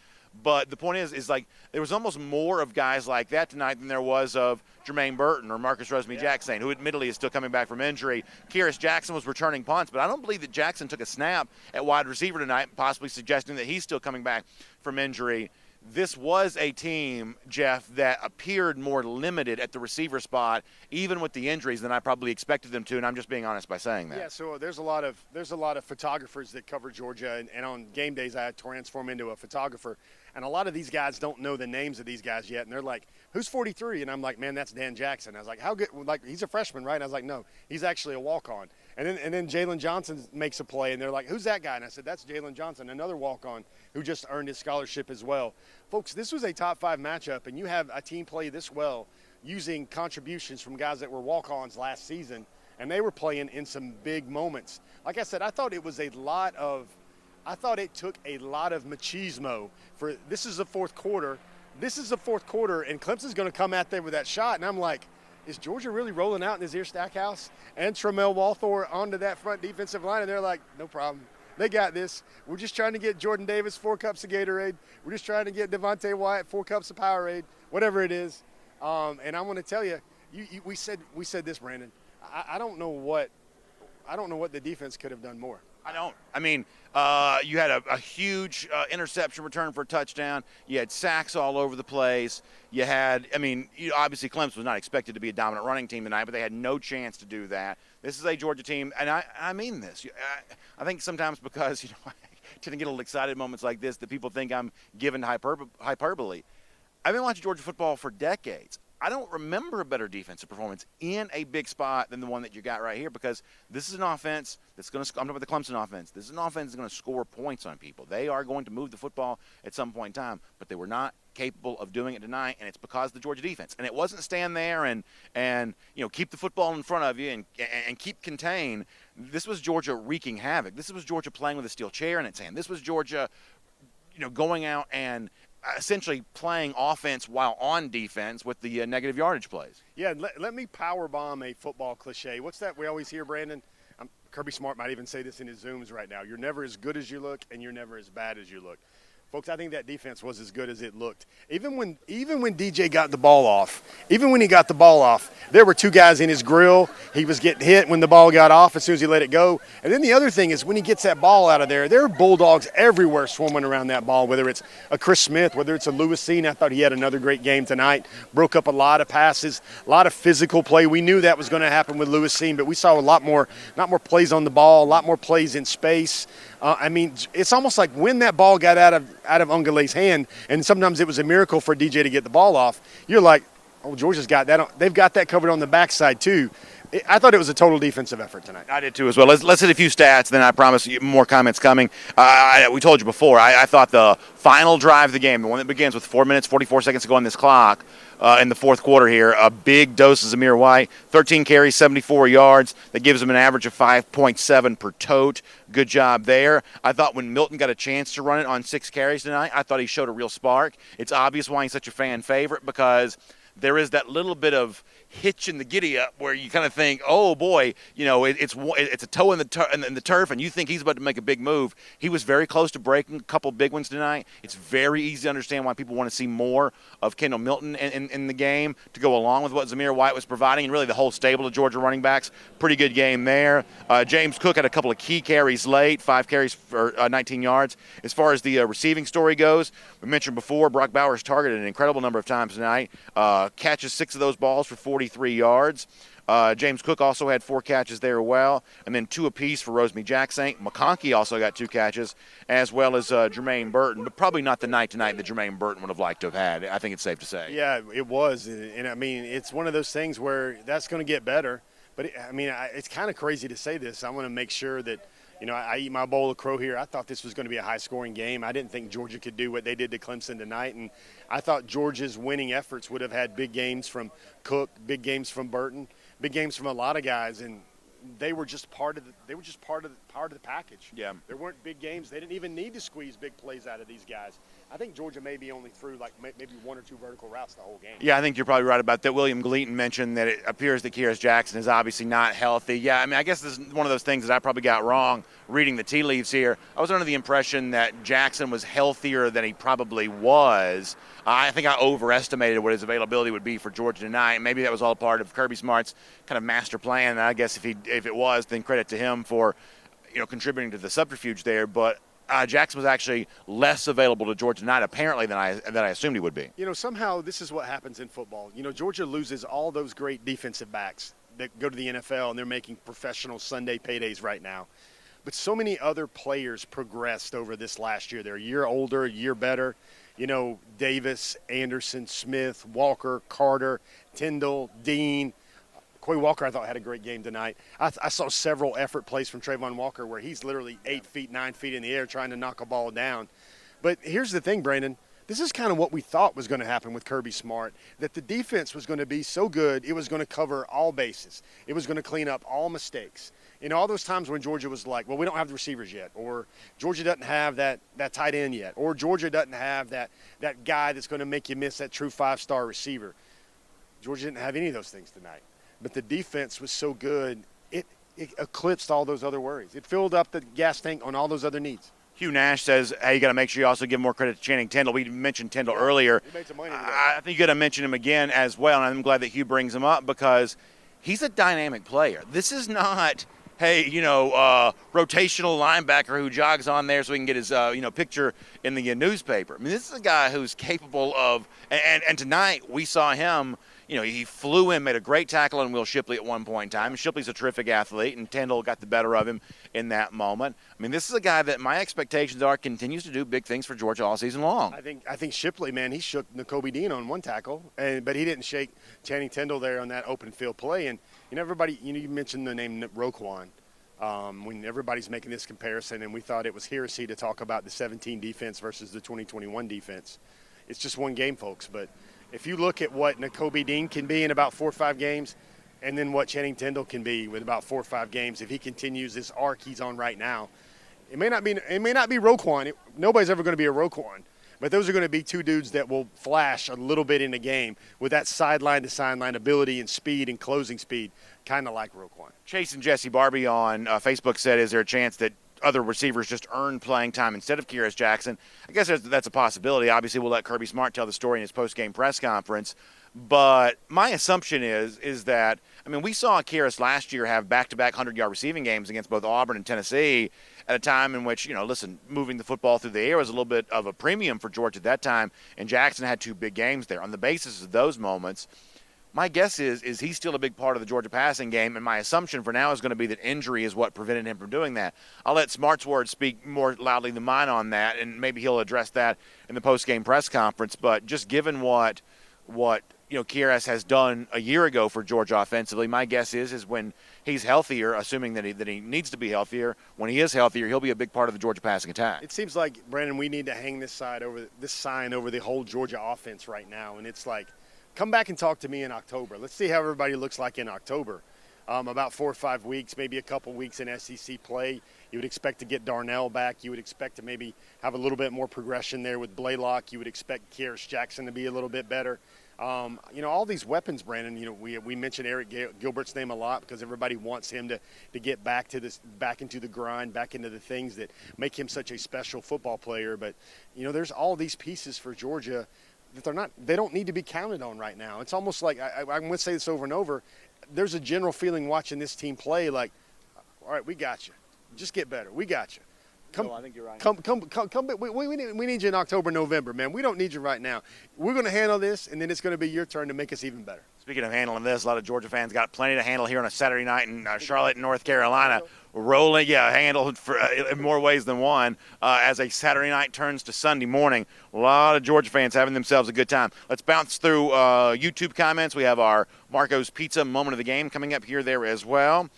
But the point is like there was almost more of guys like that tonight than there was of Jermaine Burton or Marcus Rosemy-Jackson, who admittedly is still coming back from injury. Kyrus Jackson was returning punts, but I don't believe that Jackson took a snap at wide receiver tonight, possibly suggesting that he's still coming back from injury. This was a team, Jeff, that appeared more limited at the receiver spot, even with the injuries, than I probably expected them to, and I'm just being honest by saying that. Yeah, so there's a lot of photographers that cover Georgia, and on game days I transform into a photographer, and a lot of these guys don't know the names of these guys yet, and they're like, who's 43? And I'm like, man, that's Dan Jackson. I was like, how good? Like, he's a freshman, right? And I was like, no, he's actually a walk-on. And then Jalen Johnson makes a play, and they're like, who's that guy? And I said, that's Jalen Johnson, another walk-on who just earned his scholarship as well. Folks, this was a top-5 matchup, and you have a team play this well using contributions from guys that were walk-ons last season, and they were playing in some big moments. Like I said, I thought it took a lot of machismo for this is the fourth quarter. This is the fourth quarter, and Clemson's going to come out there with that shot, and I'm like, is Georgia really rolling out in Nazir Stackhouse and Tramel Walthor onto that front defensive line? And they're like, no problem. They got this. We're just trying to get Jordan Davis 4 cups of Gatorade. We're just trying to get Devontae Wyatt 4 cups of Powerade, whatever it is. And I want to tell you, we said this, Brandon. I don't know what the defense could have done more. I don't. I mean, you had a huge interception return for a touchdown. You had sacks all over the place. You had, obviously Clemson was not expected to be a dominant running team tonight, but they had no chance to do that. This is a Georgia team, and I mean this. I think sometimes because, I tend to get a little excited at moments like this that people think I'm given hyperbole. I've been watching Georgia football for decades. I don't remember a better defensive performance in a big spot than the one that you got right here, because this is an offense that's going to – I'm talking about the Clemson offense. This is an offense that's going to score points on people. They are going to move the football at some point in time, but they were not capable of doing it tonight, and it's because of the Georgia defense. And it wasn't stand there and keep the football in front of you and keep contained. This was Georgia wreaking havoc. This was Georgia playing with a steel chair in its hand. This was Georgia, going out and – essentially playing offense while on defense with the negative yardage plays. Yeah, let me power bomb a football cliche. What's that we always hear, Brandon? Kirby Smart might even say this in his Zooms right now. You're never as good as you look, and you're never as bad as you look. Folks, I think that defense was as good as it looked. Even when DJ got the ball off, there were two guys in his grill. He was getting hit when the ball got off as soon as he let it go. And then the other thing is when he gets that ball out of there are Bulldogs everywhere swarming around that ball, whether it's a Chris Smith, whether it's a Lewis Cine. I thought he had another great game tonight. Broke up a lot of passes, a lot of physical play. We knew that was going to happen with Lewis Cine, but we saw a lot more plays on the ball, a lot more plays in space. It's almost like when that ball got out of Ungale's hand, and sometimes it was a miracle for DJ to get the ball off, you're like, oh, Georgia's got that. They've got that covered on the backside too. I thought it was a total defensive effort tonight. I did too as well. Let's hit a few stats, then I promise you more comments coming. We told you before, I thought the final drive of the game, the one that begins with 4 minutes, 44 seconds to go on this clock, in the fourth quarter here, a big dose of Zamir White, 13 carries, 74 yards. That gives him an average of 5.7 per tote. Good job there. I thought when Milton got a chance to run it on 6 carries tonight, I thought he showed a real spark. It's obvious why he's such a fan favorite, because there is that little bit of hitch in the giddy up where you kind of think, oh boy, it's a toe in the turf, and you think he's about to make a big move. He was very close to breaking a couple big ones tonight. It's very easy to understand why people want to see more of Kendall Milton in the game to go along with what Zamir White was providing, and really the whole stable of Georgia running backs. Pretty good game there. James Cook had a couple of key carries late, 5 carries for 19 yards. As far as the receiving story goes, we mentioned before, Brock Bowers targeted an incredible number of times tonight. Catches 6 of those balls for 43 yards. James Cook also had 4 catches there as well, and then 2 apiece for Rosemy Jackson. McConkey also got 2 catches, as well as Jermaine Burton, but probably not the night tonight that Jermaine Burton would have liked to have had. I think it's safe to say. Yeah, it was, and it's one of those things where that's going to get better. But it's kind of crazy to say this. I want to make sure that I eat my bowl of crow here. I thought this was going to be a high-scoring game. I didn't think Georgia could do what they did to Clemson tonight, and I thought Georgia's winning efforts would have had big games from Cook, big games from Burton, big games from a lot of guys, and they were just part of the package. Yeah. There weren't big games. They didn't even need to squeeze big plays out of these guys. I think Georgia maybe only threw maybe 1 or 2 vertical routes the whole game. Yeah, I think you're probably right about that. William Gleaton mentioned that it appears that Kyrus Jackson is obviously not healthy. Yeah, I guess this is one of those things that I probably got wrong reading the tea leaves here. I was under the impression that Jackson was healthier than he probably was. I think I overestimated what his availability would be for Georgia tonight. Maybe that was all part of Kirby Smart's kind of master plan. And I guess if it was, then credit to him for contributing to the subterfuge there. But Jackson was actually less available to Georgia tonight, apparently, than I assumed he would be. Somehow this is what happens in football. Georgia loses all those great defensive backs that go to the NFL, and they're making professional Sunday paydays right now. But so many other players progressed over this last year. They're a year older, a year better. Davis, Anderson, Smith, Walker, Carter, Tyndall, Dean. Quay Walker, I thought, had a great game tonight. I saw several effort plays from Trayvon Walker where he's literally 8 feet, 9 feet in the air trying to knock a ball down. But here's the thing, Brandon. This is kind of what we thought was going to happen with Kirby Smart, that the defense was going to be so good, it was going to cover all bases. It was going to clean up all mistakes. All those times when Georgia was like, well, we don't have the receivers yet, or Georgia doesn't have that tight end yet, or Georgia doesn't have that guy that's going to make you miss that true 5-star receiver. Georgia didn't have any of those things tonight. But the defense was so good, it eclipsed all those other worries. It filled up the gas tank on all those other needs. Hugh Nash says, hey, you got to make sure you also give more credit to Channing Tindall. We mentioned Tindall earlier. He made some money today. I think you got to mention him again as well, and I'm glad that Hugh brings him up because he's a dynamic player. This is not, hey, rotational linebacker who jogs on there so he can get his, picture in the newspaper. I mean, this is a guy who's capable of, and tonight we saw him, he flew in, made a great tackle on Will Shipley at one point in time. Shipley's a terrific athlete, and Tyndall got the better of him in that moment. I mean, this is a guy that my expectations are continues to do big things for Georgia all season long. I think Shipley, man, he shook N'Kobe Dean on one tackle, but he didn't shake Channing Tyndall there on that open field play. And everybody, you mentioned the name Roquan. When everybody's making this comparison, and we thought it was heresy to talk about the 17 defense versus the 2021 defense. It's just one game, folks, but if you look at what N'Kobe Dean can be in about 4 or 5 games, and then what Channing Tyndall can be with about 4 or 5 games, if he continues this arc he's on right now, it may not be Roquan. Nobody's ever going to be a Roquan, but those are going to be 2 dudes that will flash a little bit in the game with that sideline to sideline ability and speed and closing speed, kind of like Roquan. Chase and Jesse Barbie on Facebook said, "Is there a chance that other receivers just earned playing time instead of Kearis Jackson?" I guess that's a possibility. Obviously, we'll let Kirby Smart tell the story in his post-game press conference. But my assumption is that, I mean, we saw Kearis last year have back-to-back 100-yard receiving games against both Auburn and Tennessee at a time in which, moving the football through the air was a little bit of a premium for Georgia at that time, and Jackson had 2 big games there. On the basis of those moments, my guess is he's still a big part of the Georgia passing game, and my assumption for now is going to be that injury is what prevented him from doing that. I'll let Smart's words speak more loudly than mine on that, and maybe he'll address that in the post-game press conference. But just given what Kearis has done a year ago for Georgia offensively, my guess is when he's healthier, assuming that he needs to be healthier, when he is healthier, he'll be a big part of the Georgia passing attack. It seems like, Brandon, we need to hang this sign over the whole Georgia offense right now, and it's like, come back and talk to me in October. Let's see how everybody looks like in October. About 4 or 5 weeks, maybe a couple weeks in SEC play. You would expect to get Darnell back. You would expect to maybe have a little bit more progression there with Blaylock. You would expect Kearis Jackson to be a little bit better. All these weapons, Brandon, we mentioned Eric Gilbert's name a lot because everybody wants him to get back into the grind, back into the things that make him such a special football player. But, there's all these pieces for Georgia that they don't need to be counted on right now. It's almost like, I'm going to say this over and over, there's a general feeling watching this team play like, all right, we got you. Just get better. We got you. I think you're right. Come. We need you in October, November, man. We don't need you right now. We're going to handle this, and then it's going to be your turn to make us even better. Speaking of handling this, a lot of Georgia fans got plenty to handle here on a Saturday night in Charlotte, North Carolina. Rolling, handled in more ways than one as a Saturday night turns to Sunday morning. A lot of Georgia fans having themselves a good time. Let's bounce through YouTube comments. We have our Marco's Pizza moment of the game coming up there as well.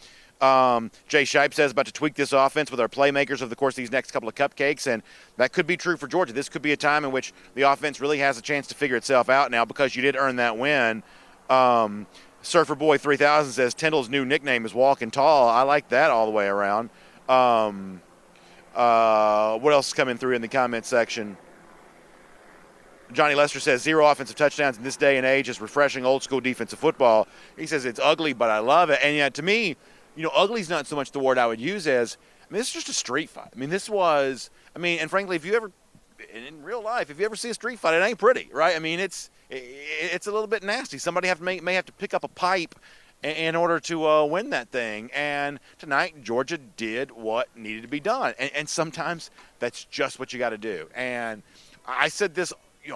Jay Shipe says about to tweak this offense with our playmakers over the course of these next couple of cupcakes, and that could be true for Georgia. This could be a time in which the offense really has a chance to figure itself out now because you did earn that win. Surfer Boy 3000 says Tyndall's new nickname is Walking Tall. I like that all the way around. What else is coming through in the comment section? Johnny Lester says 0 offensive touchdowns in this day and age is refreshing old school defensive football. He says it's ugly, but I love it. And to me, ugly's not so much the word I would use as, this is just a street fight. And frankly, if you ever, in real life, if you ever see a street fight, it ain't pretty, right? It's a little bit nasty. Somebody may have to pick up a pipe in order to win that thing. And tonight, Georgia did what needed to be done. And sometimes that's just what you got to do. And I said this,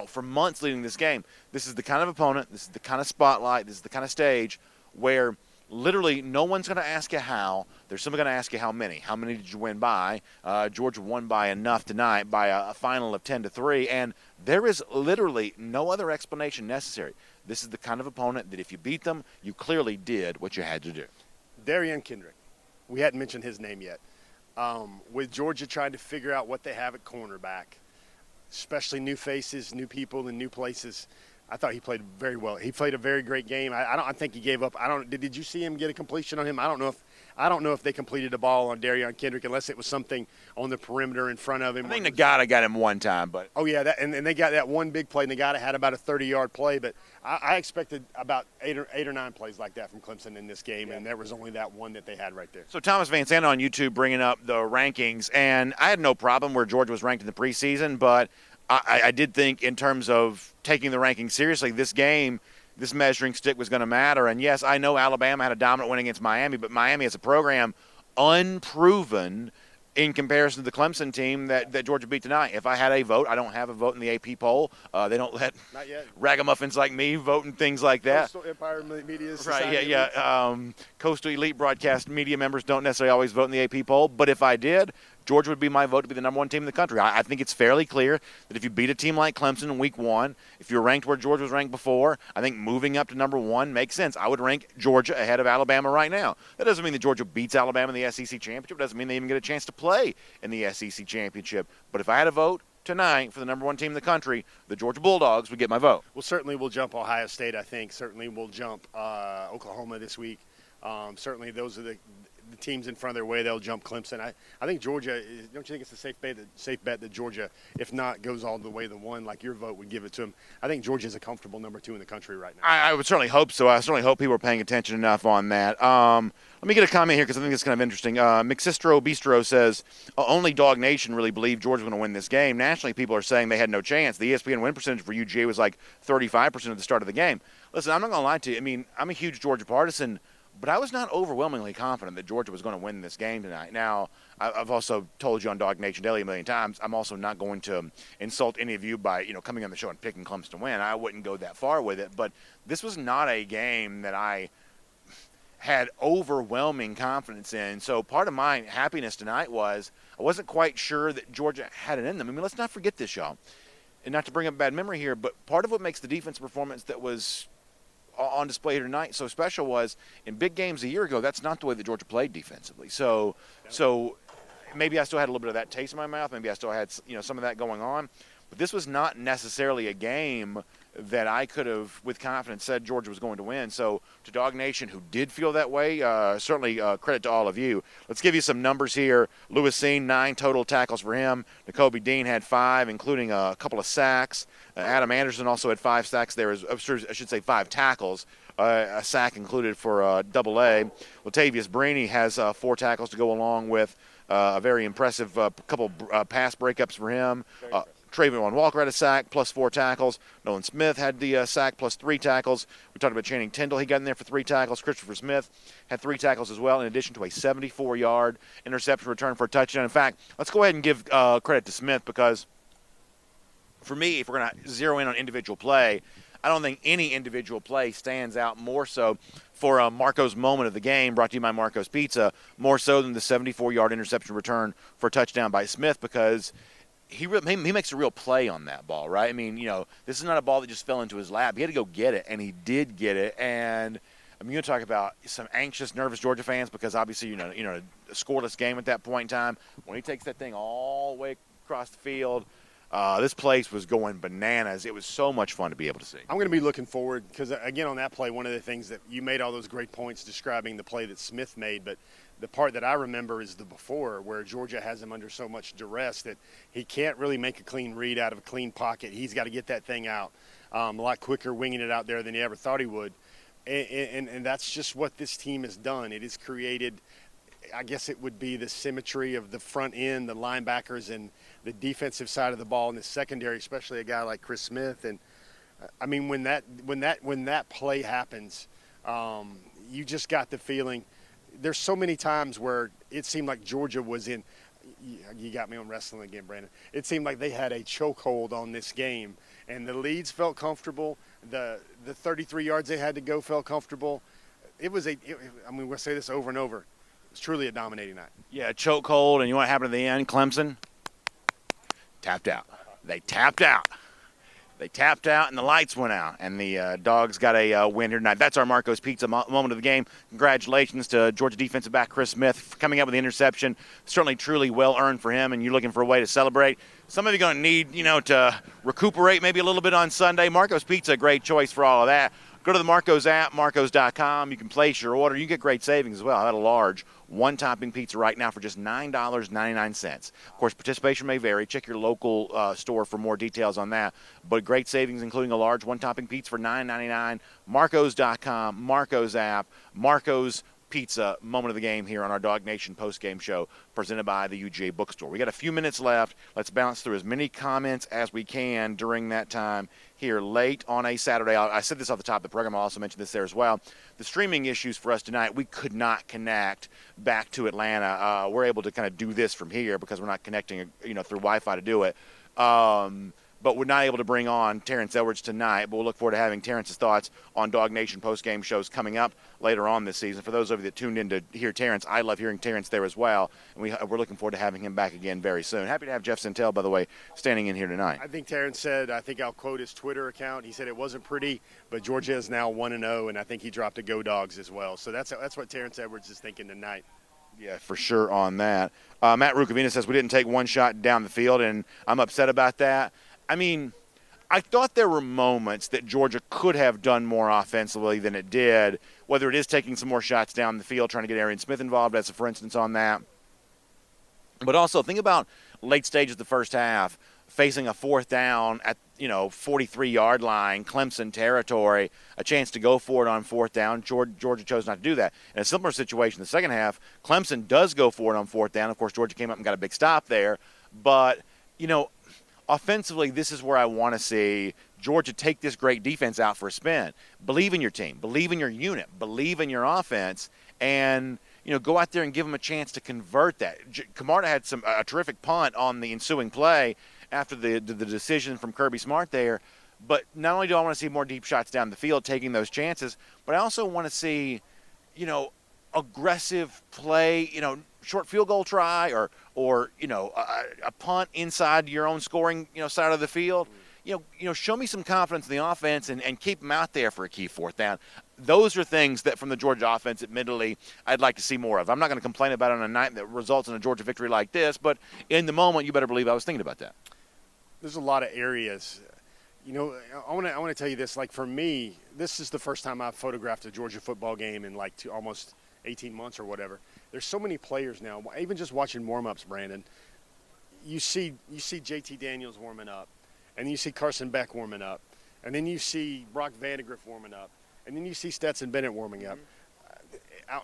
for months leading this game. This is the kind of opponent, this is the kind of spotlight, this is the kind of stage where literally no one's going to ask you how. They're simply going to ask you how many. How many did you win by? Georgia won by enough tonight by a final of 10-3, and there is literally no other explanation necessary. This is the kind of opponent that if you beat them, you clearly did what you had to do. Darian Kendrick. We hadn't mentioned his name yet. With Georgia trying to figure out what they have at cornerback, especially new faces, new people, and new places, I thought he played very well. He played a very great game. I think he gave up. Did you see him get a completion on him? I don't know if they completed a ball on Darian Kendrick unless it was something on the perimeter in front of him. I think Nagata got him one time, but and they got that one big play. Nagata had about a 30-yard play, but I expected about eight or nine plays like that from Clemson in this game, and there was only that one that they had right there. So Thomas Van Sant on YouTube bringing up the rankings, and I had no problem where Georgia was ranked in the preseason, but I did think in terms of taking the rankings seriously, this game, this measuring stick was going to matter. And, yes, I know Alabama had a dominant win against Miami, but Miami as a program, unproven in comparison to the Clemson team that Georgia beat tonight. If I had a vote, I don't have a vote in the AP poll. They don't let Not yet. ragamuffins like me vote and things like that. Coastal Empire Media Right, Society. yeah. Coastal Elite broadcast media members don't necessarily always vote in the AP poll, but if I did, Georgia would be my vote to be the number one team in the country. I think it's fairly clear that if you beat a team like Clemson in week 1, if you're ranked where Georgia was ranked before, I think moving up to number 1 makes sense. I would rank Georgia ahead of Alabama right now. That doesn't mean that Georgia beats Alabama in the SEC championship. It doesn't mean they even get a chance to play in the SEC championship. But if I had a vote tonight for the number 1 team in the country, the Georgia Bulldogs would get my vote. Well, certainly we'll jump Ohio State, I think. Certainly we'll jump Oklahoma this week. Certainly those are the teams in front of their way. They'll jump Clemson. I think Georgia, don't you think it's a safe bet that Georgia, if not, goes all the way to 1, like your vote would give it to them? I think Georgia is a comfortable number 2 in the country right now. I would certainly hope so. I certainly hope people are paying attention enough on that. Let me get a comment here because I think it's kind of interesting. McSistro Bistro says, only Dog Nation really believed Georgia was going to win this game. Nationally, people are saying they had no chance. The ESPN win percentage for UGA was like 35% at the start of the game. Listen, I'm not going to lie to you. I mean, I'm a huge Georgia partisan, but I was not overwhelmingly confident that Georgia was going to win this game tonight. Now, I've also told you on Dog Nation Daily a million times, I'm also not going to insult any of you by, coming on the show and picking Clemson to win. I wouldn't go that far with it. But this was not a game that I had overwhelming confidence in. So part of my happiness tonight was I wasn't quite sure that Georgia had it in them. I mean, let's not forget this, y'all. And not to bring up a bad memory here, but part of what makes the defense performance that was on display here tonight so special was in big games a year ago, that's not the way that Georgia played defensively. So maybe I still had a little bit of that taste in my mouth. Maybe I still had some of that going on. But this was not necessarily a game that I could have, with confidence, said Georgia was going to win. So to Dog Nation, who did feel that way, certainly credit to all of you. Let's give you some numbers here. Lewis Seen, 9 total tackles for him. N'Kobe Dean had 5, including a couple of sacks. Adam Anderson also had 5 sacks there. I should say 5 tackles. A sack included for Double A. Latavius Brini has 4 tackles to go along with a very impressive couple pass breakups for him. Trayvon Walker had a sack plus 4 tackles. Nolan Smith had the sack plus 3 tackles. We talked about Channing Tindall. He got in there for 3 tackles. Christopher Smith had 3 tackles as well, in addition to a 74-yard interception return for a touchdown. In fact, let's go ahead and give credit to Smith because, for me, if we're going to zero in on individual play, I don't think any individual play stands out more so for Marco's moment of the game, brought to you by Marco's Pizza, more so than the 74-yard interception return for a touchdown by Smith, because he makes a real play on that ball, right? I mean, this is not a ball that just fell into his lap. He had to go get it, and he did get it. And I'm going to talk about some anxious, nervous Georgia fans because obviously, a scoreless game at that point in time. When he takes that thing all the way across the field, this place was going bananas. It was so much fun to be able to see. I'm going to be looking forward because, again, on that play, one of the things that you made all those great points describing the play that Smith made, but the part that I remember is the before, where Georgia has him under so much duress that he can't really make a clean read out of a clean pocket. He's got to get that thing out a lot quicker, winging it out there than he ever thought he would. And that's just what this team has done. It has created, I guess it would be the symmetry of the front end, the linebackers, and the defensive side of the ball in the secondary, especially a guy like Chris Smith. And I mean, when that play happens, you just got the feeling. There's so many times where it seemed like Georgia was in. You got me on wrestling again, Brandon. It seemed like they had a chokehold on this game, and the leads felt comfortable. The 33 yards they had to go felt comfortable. We'll say this over and over. It was truly a dominating night. Yeah, chokehold, and you know what happened at the end? Clemson tapped out. They tapped out. They tapped out, and the lights went out, and the Dogs got a win here tonight. That's our Marco's Pizza moment of the game. Congratulations to Georgia defensive back Chris Smith for coming up with the interception. Certainly, truly well-earned for him, and you're looking for a way to celebrate. Some of you are going to need, to recuperate maybe a little bit on Sunday. Marco's Pizza, a great choice for all of that. Go to the Marco's app, marcos.com. You can place your order. You get great savings as well. I had a large one-topping pizza right now for just $9.99. Of course, participation may vary. Check your local store for more details on that. But great savings, including a large one-topping pizza for $9.99. Marcos.com, Marco's app, Marco's pizza moment of the game here on our Dog Nation post-game show presented by the UGA bookstore. We got a few minutes left. Let's bounce through as many comments as we can during that time here late on a Saturday. I said this off the top of the program. I'll also mention this there as well. The streaming issues for us tonight, we could not connect back to Atlanta. We're able to kind of do this from here because we're not connecting, through Wi-Fi to do it. But we're not able to bring on Terrence Edwards tonight. But we'll look forward to having Terrence's thoughts on Dog Nation post-game shows coming up later on this season. For those of you that tuned in to hear Terrence, I love hearing Terrence there as well. And we're looking forward to having him back again very soon. Happy to have Jeff Sentell, by the way, standing in here tonight. I think Terrence said, I think I'll quote his Twitter account. He said it wasn't pretty, but Georgia is now 1-0, and I think he dropped a Go Dogs as well. So that's what Terrence Edwards is thinking tonight. Yeah, for sure on that. Matt Rukavina says we didn't take one shot down the field, and I'm upset about that. I mean, I thought there were moments that Georgia could have done more offensively than it did, whether it is taking some more shots down the field, trying to get Arian Smith involved, as a for instance on that. But also think about late stages of the first half, facing a fourth down at 43-yard line, Clemson territory, a chance to go for it on fourth down. Georgia chose not to do that. In a similar situation in the second half, Clemson does go for it on fourth down. Of course, Georgia came up and got a big stop there. But, offensively, this is where I want to see Georgia take this great defense out for a spin. Believe in your team. Believe in your unit. Believe in your offense. And, go out there and give them a chance to convert that. Camarda had a terrific punt on the ensuing play after the decision from Kirby Smart there. But not only do I want to see more deep shots down the field taking those chances, but I also want to see, aggressive play, short field goal try or a punt inside your own scoring, side of the field. Show me some confidence in the offense and keep them out there for a key fourth down. Those are things that from the Georgia offense, admittedly, I'd like to see more of. I'm not going to complain about it on a night that results in a Georgia victory like this, but in the moment, you better believe I was thinking about that. There's a lot of areas. I want to tell you this. Like for me, this is the first time I've photographed a Georgia football game in almost 18 months or whatever. There's so many players now. Even just watching warm-ups, Brandon, you see JT Daniels warming up, and you see Carson Beck warming up, and then you see Brock Vandegrift warming up, and then you see Stetson Bennett warming up.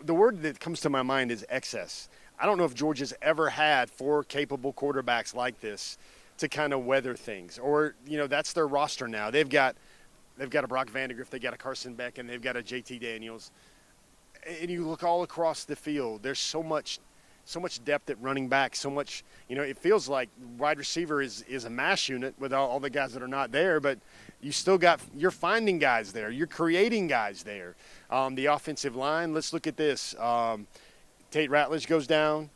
The word that comes to my mind is excess. I don't know if Georgia's ever had four capable quarterbacks like this to kind of weather things, or that's their roster now. They've got a Brock Vandegrift, they got a Carson Beck, and they've got a JT Daniels. And you look all across the field. There's so much depth at running back. So much, it feels like wide receiver is a mash unit with all the guys that are not there. But you're finding guys there. You're creating guys there. The offensive line. Let's look at this. Tate Ratledge goes down.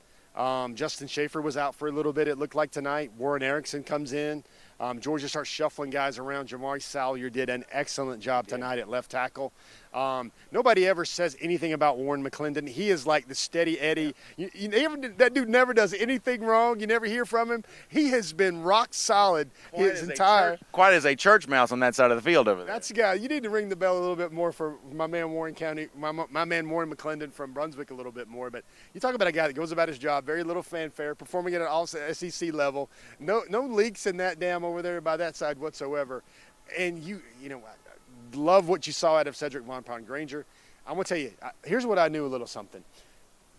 Justin Schaefer was out for a little bit, it looked like tonight. Warren Erickson comes in. Georgia starts shuffling guys around. Jamari Salyer did an excellent job tonight at left tackle. Nobody ever says anything about Warren McClendon. He is like the steady Eddie. That dude never does anything wrong. You never hear from him. He has been rock solid his entire. Quite as a church mouse on that side of the field over there. That's the guy. You need to ring the bell a little bit more for my man Warren County, my man Warren McClendon from Brunswick a little bit more. But you talk about a guy that goes about his job, very little fanfare, performing at an all SEC level. No leaks in that dam over there by that side whatsoever. And I love what you saw out of Cedric Von Granger. I'm going to tell you, here's what I knew a little something.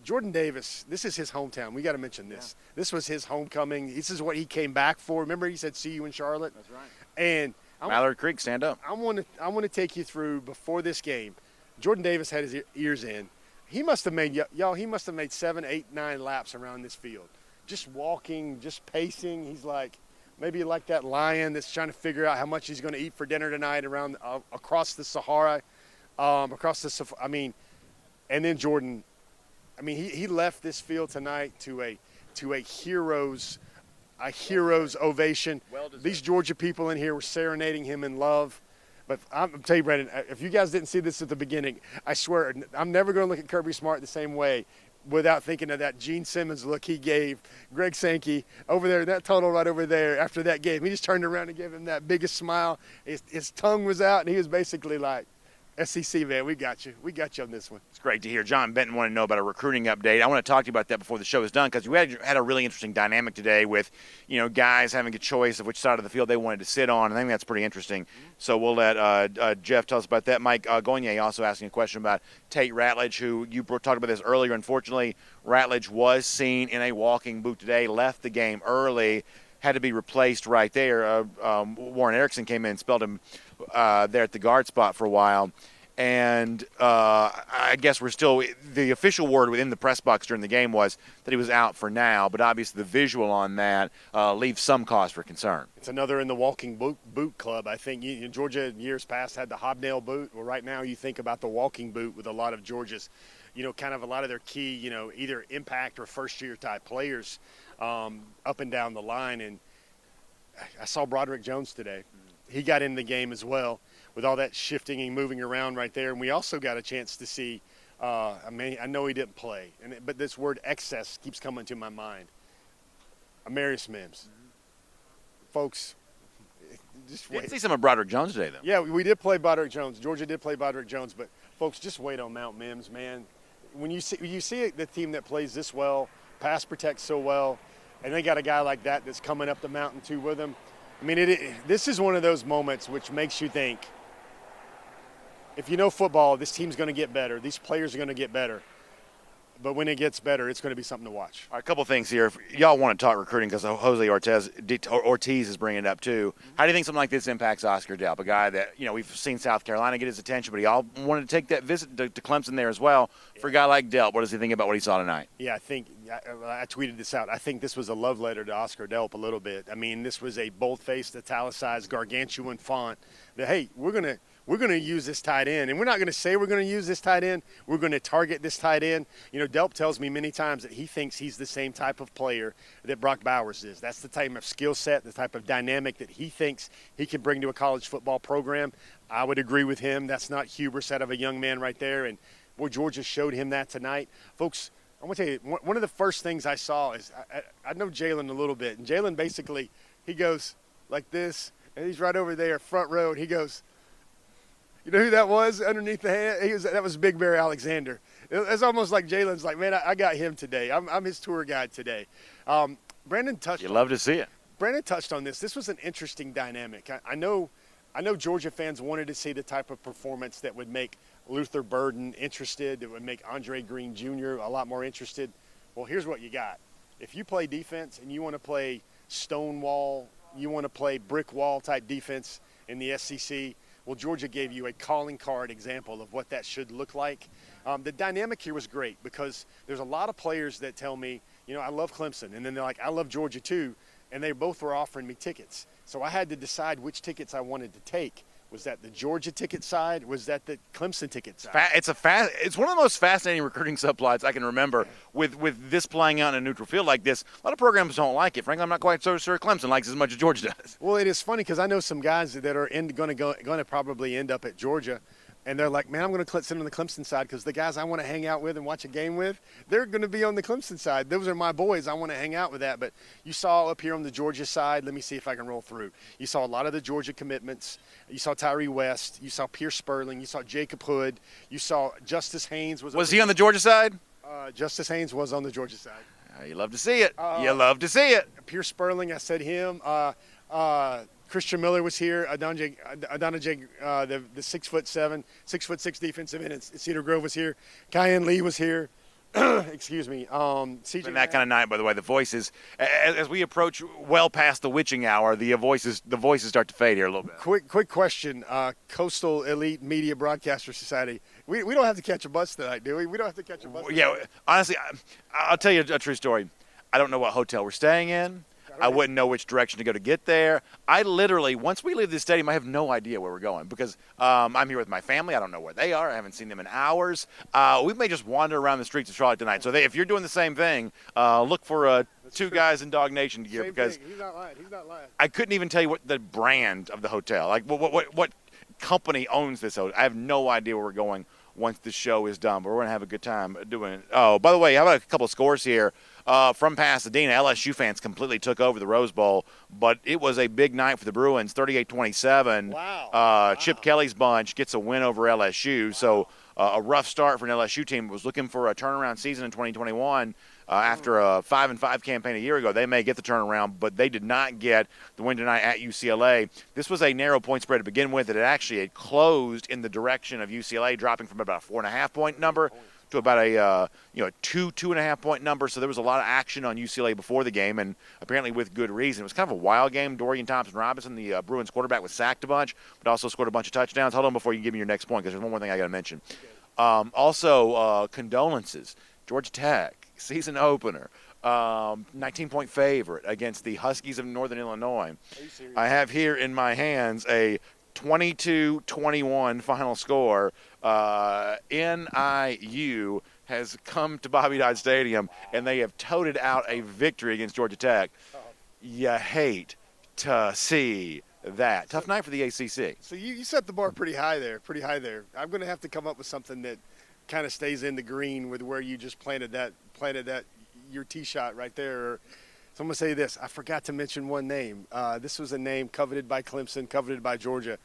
Jordan Davis, this is his hometown. We got to mention this. Yeah. This was his homecoming. This is what he came back for. Remember he said, see you in Charlotte? That's right. And Mallard Creek, stand up. I want to take you through before this game. Jordan Davis had his ears in. He must have made, 7, 8, 9 laps around this field. Just walking, just pacing. He's maybe like that lion that's trying to figure out how much he's going to eat for dinner tonight around across the Sahara, and then Jordan, he left this field tonight to a hero's ovation. These Georgia people in here were serenading him in love. But I'm tell you, Brandon, if you guys didn't see this at the beginning, I swear I'm never going to look at Kirby Smart the same way without thinking of that Gene Simmons look he gave Greg Sankey over there, that tunnel right over there after that game. He just turned around and gave him that biggest smile. His tongue was out, and he was basically like, SEC, man, we got you. We got you on this one. It's great to hear. John Benton wanted to know about a recruiting update. I want to talk to you about that before the show is done because we had a really interesting dynamic today with, guys having a choice of which side of the field they wanted to sit on. I think that's pretty interesting. So we'll let Jeff tell us about that. Mike Gogne also asking a question about Tate Ratledge, who you talked about this earlier. Unfortunately, Ratledge was seen in a walking boot today, left the game early, had to be replaced right there. Warren Erickson came in and spelled him there at the guard spot for a while. And I guess the official word within the press box during the game was that he was out for now, but obviously the visual on that leaves some cause for concern. It's another in the walking boot club. I think Georgia in years past had the hobnail boot. Well, right now you think about the walking boot with a lot of Georgia's, kind of a lot of their key, either impact or first-year type players up and down the line. And I saw Broderick Jones today. He got in the game as well with all that shifting and moving around right there. And we also got a chance to see, I know he didn't play, but this word excess keeps coming to my mind. Amarius Mims. Folks, just wait. Didn't see some of Broderick Jones today, though. Yeah, we did play Broderick Jones. Georgia did play Broderick Jones, but folks, just wait on Mount Mims, man. When you see the team that plays this well, pass protects so well, and they got a guy like that that's coming up the mountain too with them. I mean, this is one of those moments which makes you think, if you know football, this team's going to get better. These players are going to get better. But when it gets better, it's going to be something to watch. All right, a couple things here. If y'all want to talk recruiting because Jose Ortiz is bringing it up too. How do you think something like this impacts Oscar Delp, a guy that, we've seen South Carolina get his attention, but he all wanted to take that visit to Clemson there as well. For a guy like Delp, what does he think about what he saw tonight? Yeah, I tweeted this out. I think this was a love letter to Oscar Delp a little bit. I mean, this was a bold-faced, italicized, gargantuan font that, hey, we're going to use this tight end. And we're not going to say we're going to use this tight end. We're going to target this tight end. Delp tells me many times that he thinks he's the same type of player that Brock Bowers is. That's the type of skill set, the type of dynamic that he thinks he can bring to a college football program. I would agree with him. That's not hubris out of a young man right there. And, boy, Georgia showed him that tonight. Folks, I want to tell you, one of the first things I saw is I know Jalen a little bit. And Jalen basically, he goes like this, and he's right over there, front row, and he goes, you know who that was underneath the hand? That was Big Bear Alexander. It's almost like Jalen's like, man, I got him today. I'm his tour guide today. Brandon touched. You love to see it. Brandon touched on this. This was an interesting dynamic. I know Georgia fans wanted to see the type of performance that would make Luther Burden interested, that would make Andre Green Jr. a lot more interested. Well, here's what you got. If you play defense and you want to play stonewall, you want to play brick wall type defense in the SEC, well, Georgia gave you a calling card example of what that should look like. The dynamic here was great because there's a lot of players that tell me, I love Clemson. And then they're like, I love Georgia too. And they both were offering me tickets. So I had to decide which tickets I wanted to take. Was that the Georgia ticket side? Was that the Clemson ticket side? It's one of the most fascinating recruiting subplots I can remember with this playing out in a neutral field like this. A lot of programs don't like it. Frankly, I'm not quite so sure Clemson likes it as much as Georgia does. Well, it is funny because I know some guys that are going to probably end up at Georgia, and they're like, man, I'm going to sit on the Clemson side because the guys I want to hang out with and watch a game with, they're going to be on the Clemson side. Those are my boys. I want to hang out with that. But you saw up here on the Georgia side, let me see if I can roll through. You saw a lot of the Georgia commitments. You saw Tyree West. You saw Pierce Sperling. You saw Jacob Hood. You saw Justice Haynes. Was he on the Georgia side? Justice Haynes was on the Georgia side. You love to see it. You love to see it. Pierce Sperling, I said him. Christian Miller was here. Adonijay, the 6'7", 6'6" defensive end at Cedar Grove was here. Kyan Lee was here. Excuse me. CJ. And that kind of night, by the way, the voices, as we approach well past the witching hour, the voices start to fade here a little bit. Quick question. Coastal Elite Media Broadcaster Society. We don't have to catch a bus tonight, do we? We don't have to catch a bus. Yeah, honestly, I'll tell you a true story. I don't know what hotel we're staying in. I wouldn't know which direction to go to get there. I literally, once we leave the stadium, I have no idea where we're going because I'm here with my family. I don't know where they are. I haven't seen them in hours. We may just wander around the streets of Charlotte tonight. So if you're doing the same thing, look for two guys in Dog Nation gear because he's not lying. He's not lying. I couldn't even tell you what the brand of the hotel. Like what company owns this. I have no idea where we're going once the show is done, but we're going to have a good time doing it. Oh, by the way, how about a couple of scores here from Pasadena? LSU fans completely took over the Rose Bowl, but it was a big night for the Bruins, 38-27. Wow. Chip Kelly's bunch gets a win over LSU, so a rough start for an LSU team. Was looking for a turnaround season in 2021 after a 5-5 campaign a year ago. They may get the turnaround, but they did not get the win tonight at UCLA. This was a narrow point spread to begin with. It actually had closed in the direction of UCLA, dropping from about a 4.5-point number to about a 2.5 point number. So there was a lot of action on UCLA before the game, and apparently with good reason. It was kind of a wild game. Dorian Thompson-Robinson, the Bruins quarterback, was sacked a bunch, but also scored a bunch of touchdowns. Hold on before you give me your next point, because there's one more thing I got to mention. Also, condolences. Georgia Tech, season opener, 19-point favorite against the Huskies of Northern Illinois. I have here in my hands a 22-21 final score. NIU has come to Bobby Dodd Stadium, and they have toted out a victory against Georgia Tech. You hate to see that. Tough night for the ACC. So you set the bar pretty high there. I'm going to have to come up with something that kind of stays in the green with where you just planted that your tee shot right there. So I'm going to say this. I forgot to mention one name. This was a name coveted by Clemson, coveted by Georgia.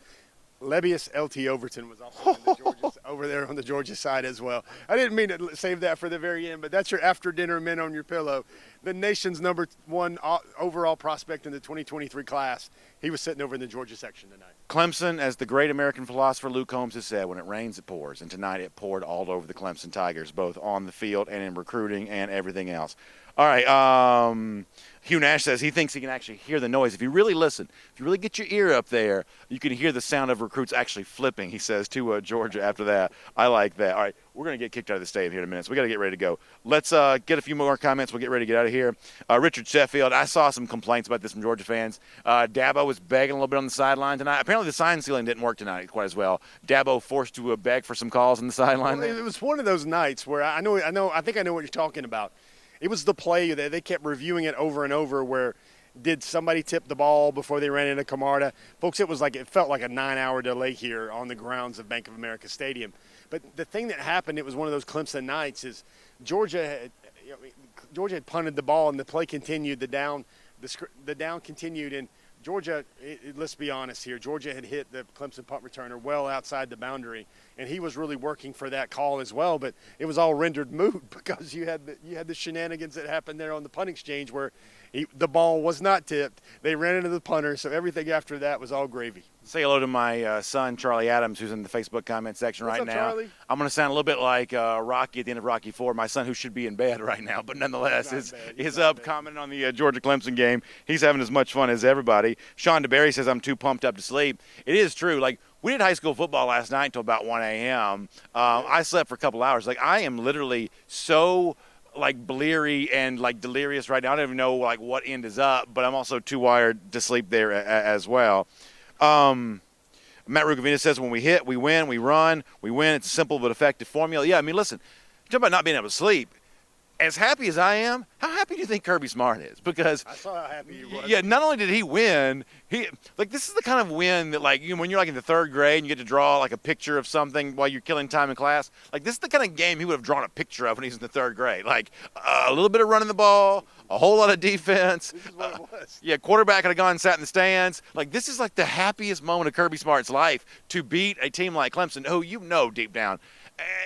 Lebius L.T. Overton was also over there on the Georgia side as well. I didn't mean to save that for the very end, but that's your after-dinner men on your pillow. The nation's number one overall prospect in the 2023 class. He was sitting over in the Georgia section tonight. Clemson, as the great American philosopher Luke Combs has said, when it rains, it pours. And tonight it poured all over the Clemson Tigers, both on the field and in recruiting and everything else. All right, Hugh Nash says he thinks he can actually hear the noise. If you really listen, if you really get your ear up there, you can hear the sound of recruits actually flipping, he says, to Georgia after that. I like that. All right, we're going to get kicked out of the stadium here in a minute, so we got to get ready to go. Let's get a few more comments. We'll get ready to get out of here. Richard Sheffield, I saw some complaints about this from Georgia fans. Dabo was begging a little bit on the sideline tonight. Apparently the sign ceiling didn't work tonight quite as well. Dabo forced to beg for some calls on the sideline. Well, it was one of those nights where I think I know what you're talking about. It was the play that they kept reviewing it over and over where did somebody tip the ball before they ran into Camarda? Folks, it felt like a 9-hour delay here on the grounds of Bank of America Stadium. But the thing that happened, it was one of those Clemson nights, is Georgia had punted the ball and the play continued, the down continued, and Georgia, let's be honest here, Georgia had hit the Clemson punt returner well outside the boundary, and he was really working for that call as well, but it was all rendered moot because you had the shenanigans that happened there on the punt exchange where the ball was not tipped. They ran into the punter, so everything after that was all gravy. Say hello to my son, Charlie Adams, who's in the Facebook comment section What's right up, now. Charlie? I'm going to sound a little bit like Rocky at the end of Rocky IV, my son who should be in bed right now, but nonetheless is up commenting on the Georgia-Clemson game. He's having as much fun as everybody. Sean DeBerry says, I'm too pumped up to sleep. It is true. Like, we did high school football last night until about 1 a.m. I slept for a couple hours. Like, I am literally so bleary and delirious right now. I don't even know what end is up, but I'm also too wired to sleep there as well. Matt Rugavina says, when we hit, we win, we run, we win. It's a simple but effective formula. Yeah, I mean, listen, talk about not being able to sleep. As happy as I am, how happy do you think Kirby Smart is? Because I saw how happy he was. Yeah, not only did he win, this is the kind of win that when you're in the third grade and you get to draw a picture of something while you're killing time in class. This is the kind of game he would have drawn a picture of when he was in the third grade. A little bit of running the ball, a whole lot of defense. This is what it was. Yeah, quarterback had gone and sat in the stands. This is the happiest moment of Kirby Smart's life to beat a team like Clemson, who deep down,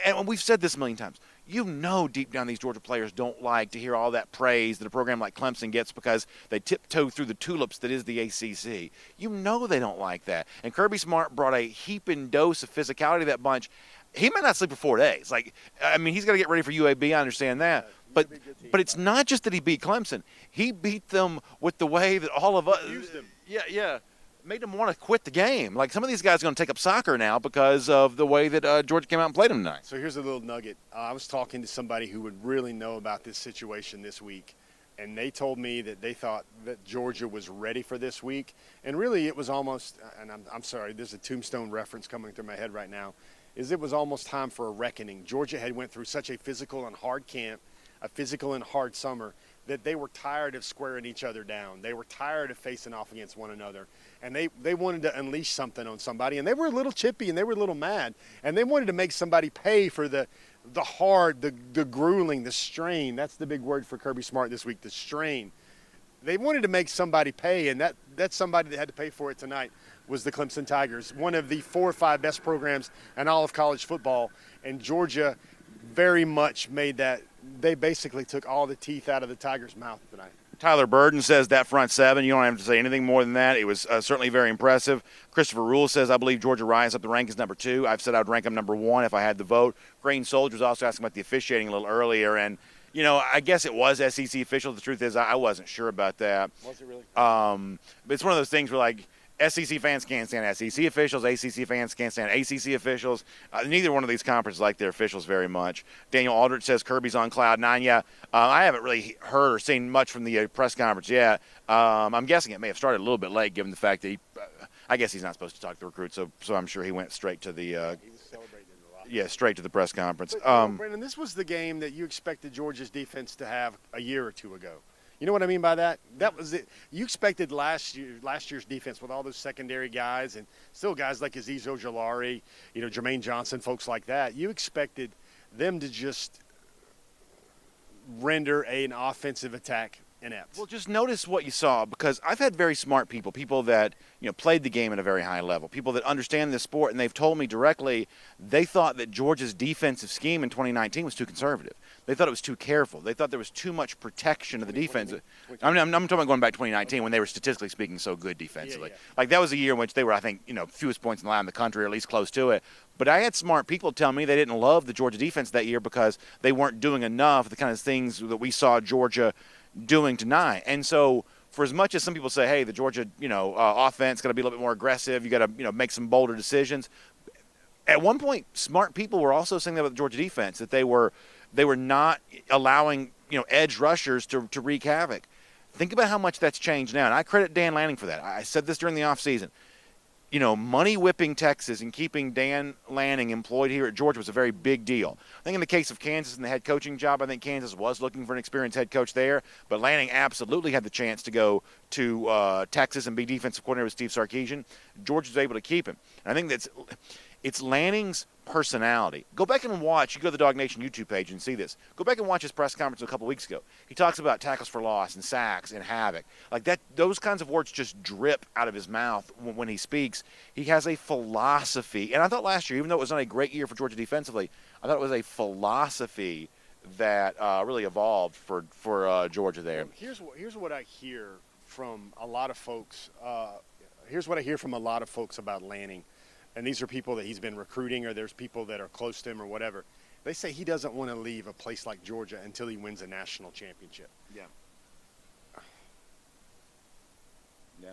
and we've said this a million times, deep down these Georgia players don't like to hear all that praise that a program like Clemson gets because they tiptoe through the tulips that is the ACC. They don't like that. And Kirby Smart brought a heaping dose of physicality to that bunch. He might not sleep for 4 days. He's got to get ready for UAB. I understand that. But it's not just that he beat Clemson. He beat them with the way that all of us – used them. Yeah. Made them want to quit the game. Some of these guys are going to take up soccer now because of the way that Georgia came out and played them tonight. So here's a little nugget. I was talking to somebody who would really know about this situation this week, and they told me that they thought that Georgia was ready for this week. And really it was almost, and I'm sorry, there's a Tombstone reference coming through my head right now, it was almost time for a reckoning. Georgia had went through such a physical and hard camp, a physical and hard summer, that they were tired of squaring each other down. They were tired of facing off against one another. And they wanted to unleash something on somebody. And they were a little chippy and they were a little mad. And they wanted to make somebody pay for the hard, the grueling, the strain. That's the big word for Kirby Smart this week, the strain. They wanted to make somebody pay, and that's somebody that had to pay for it tonight was the Clemson Tigers, one of the 4 or 5 best programs in all of college football. And Georgia very much made that. They basically took all the teeth out of the Tigers' mouth tonight. Tyler Burden says that front seven, you don't have to say anything more than that. It was certainly very impressive. Christopher Rule says, I believe Georgia rise up the rank as number 2. I've said I would rank them number 1 if I had the vote. Green Soldier was also asking about the officiating a little earlier, and you know, I guess it was SEC officials. The truth is, I wasn't sure about that. Was it really? But it's one of those things where, like, SEC fans can't stand SEC officials. ACC fans can't stand ACC officials. Neither one of these conferences like their officials very much. Daniel Aldrich says Kirby's on cloud 9. Yeah, I haven't really heard or seen much from the press conference yet. I'm guessing it may have started a little bit late, given the fact that I guess he's not supposed to talk to the recruits, so I'm sure he went straight to the he was celebrating a lot. Yeah, straight to the press conference. But, Brandon, this was the game that you expected Georgia's defense to have a year or two ago. You know what I mean by that? That was it. You expected last year's defense with all those secondary guys and still guys like Azeez Ojulari, you know, Jermaine Johnson, folks like that. You expected them to just render an offensive attack inept. Well, just notice what you saw, because I've had very smart people that, you know, played the game at a very high level, people that understand this sport, and they've told me directly they thought that Georgia's defensive scheme in 2019 was too conservative. They thought it was too careful. They thought there was too much protection of the defense. I'm talking about going back to 2019 when they were statistically speaking so good defensively. Yeah. Like, that was a year in which they were, I think, you know, fewest points in the line in the country, or at least close to it. But I had smart people tell me they didn't love the Georgia defense that year because they weren't doing enough of the kind of things that we saw Georgia doing tonight. And so, for as much as some people say, hey, the Georgia, you know, offense got to be a little bit more aggressive, you got to, you know, make some bolder decisions. At one point, smart people were also saying that about the Georgia defense, that they were not allowing, you know, edge rushers to wreak havoc. Think about how much that's changed now, and I credit Dan Lanning for that. I said this during the offseason. You know, money whipping Texas and keeping Dan Lanning employed here at Georgia was a very big deal. I think in the case of Kansas and the head coaching job, I think Kansas was looking for an experienced head coach there, but Lanning absolutely had the chance to go to Texas and be defensive coordinator with Steve Sarkisian. Georgia was able to keep him. And I think it's Lanning's personality. Go back and watch. You go to the Dog Nation YouTube page and see this. Go back and watch his press conference a couple weeks ago. He talks about tackles for loss and sacks and havoc. Like that, those kinds of words just drip out of his mouth when he speaks. He has a philosophy. And I thought last year, even though it was not a great year for Georgia defensively, I thought it was a philosophy that really evolved for Georgia there. Here's what I hear from a lot of folks. Here's what I hear from a lot of folks about Lanning. And these are people that he's been recruiting, or there's people that are close to him or whatever. They say he doesn't want to leave a place like Georgia until he wins a national championship. Yeah. Yeah.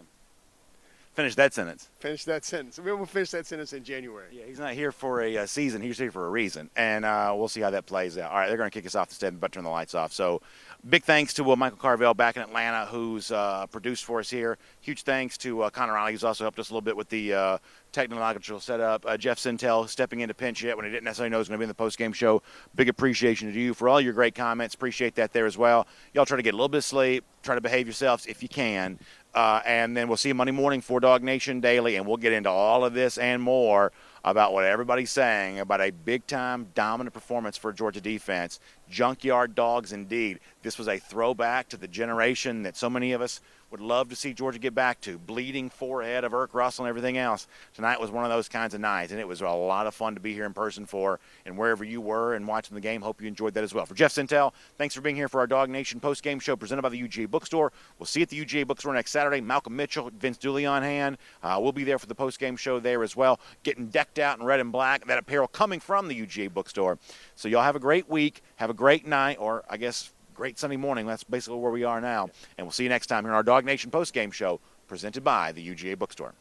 Finish that sentence. Finish that sentence. We'll finish that sentence in January. Yeah, he's not here for a season. He's here for a reason. And we'll see how that plays out. All right, they're going to kick us off the step, but turn the lights off. So big thanks to Michael Carvell back in Atlanta, who's produced for us here. Huge thanks to Connor Riley, who's also helped us a little bit with the technological setup. Jeff Sintel stepping into pinch hit when he didn't necessarily know he was going to be in the post-game show. Big appreciation to you for all your great comments. Appreciate that there as well. Y'all try to get a little bit of sleep. Try to behave yourselves if you can. And then we'll see you Monday morning for Dog Nation Daily, and we'll get into all of this and more about what everybody's saying about a big-time dominant performance for Georgia defense. Junkyard Dogs indeed. This was a throwback to the generation that so many of us would love to see Georgia get back to. Bleeding forehead of Irk Russell and everything else. Tonight was one of those kinds of nights, and it was a lot of fun to be here in person for, and wherever you were and watching the game, hope you enjoyed that as well. For Jeff Sintel, thanks for being here for our Dog Nation post-game show presented by the UGA Bookstore. We'll see you at the UGA Bookstore next Saturday. Malcolm Mitchell, Vince Dooley on hand. We'll be there for the post-game show there as well, getting decked out in red and black, that apparel coming from the UGA Bookstore. So y'all have a great week, have a great night, or I guess great Sunday morning. That's basically where we are now. And we'll see you next time here on our Dog Nation post-game show presented by the UGA Bookstore.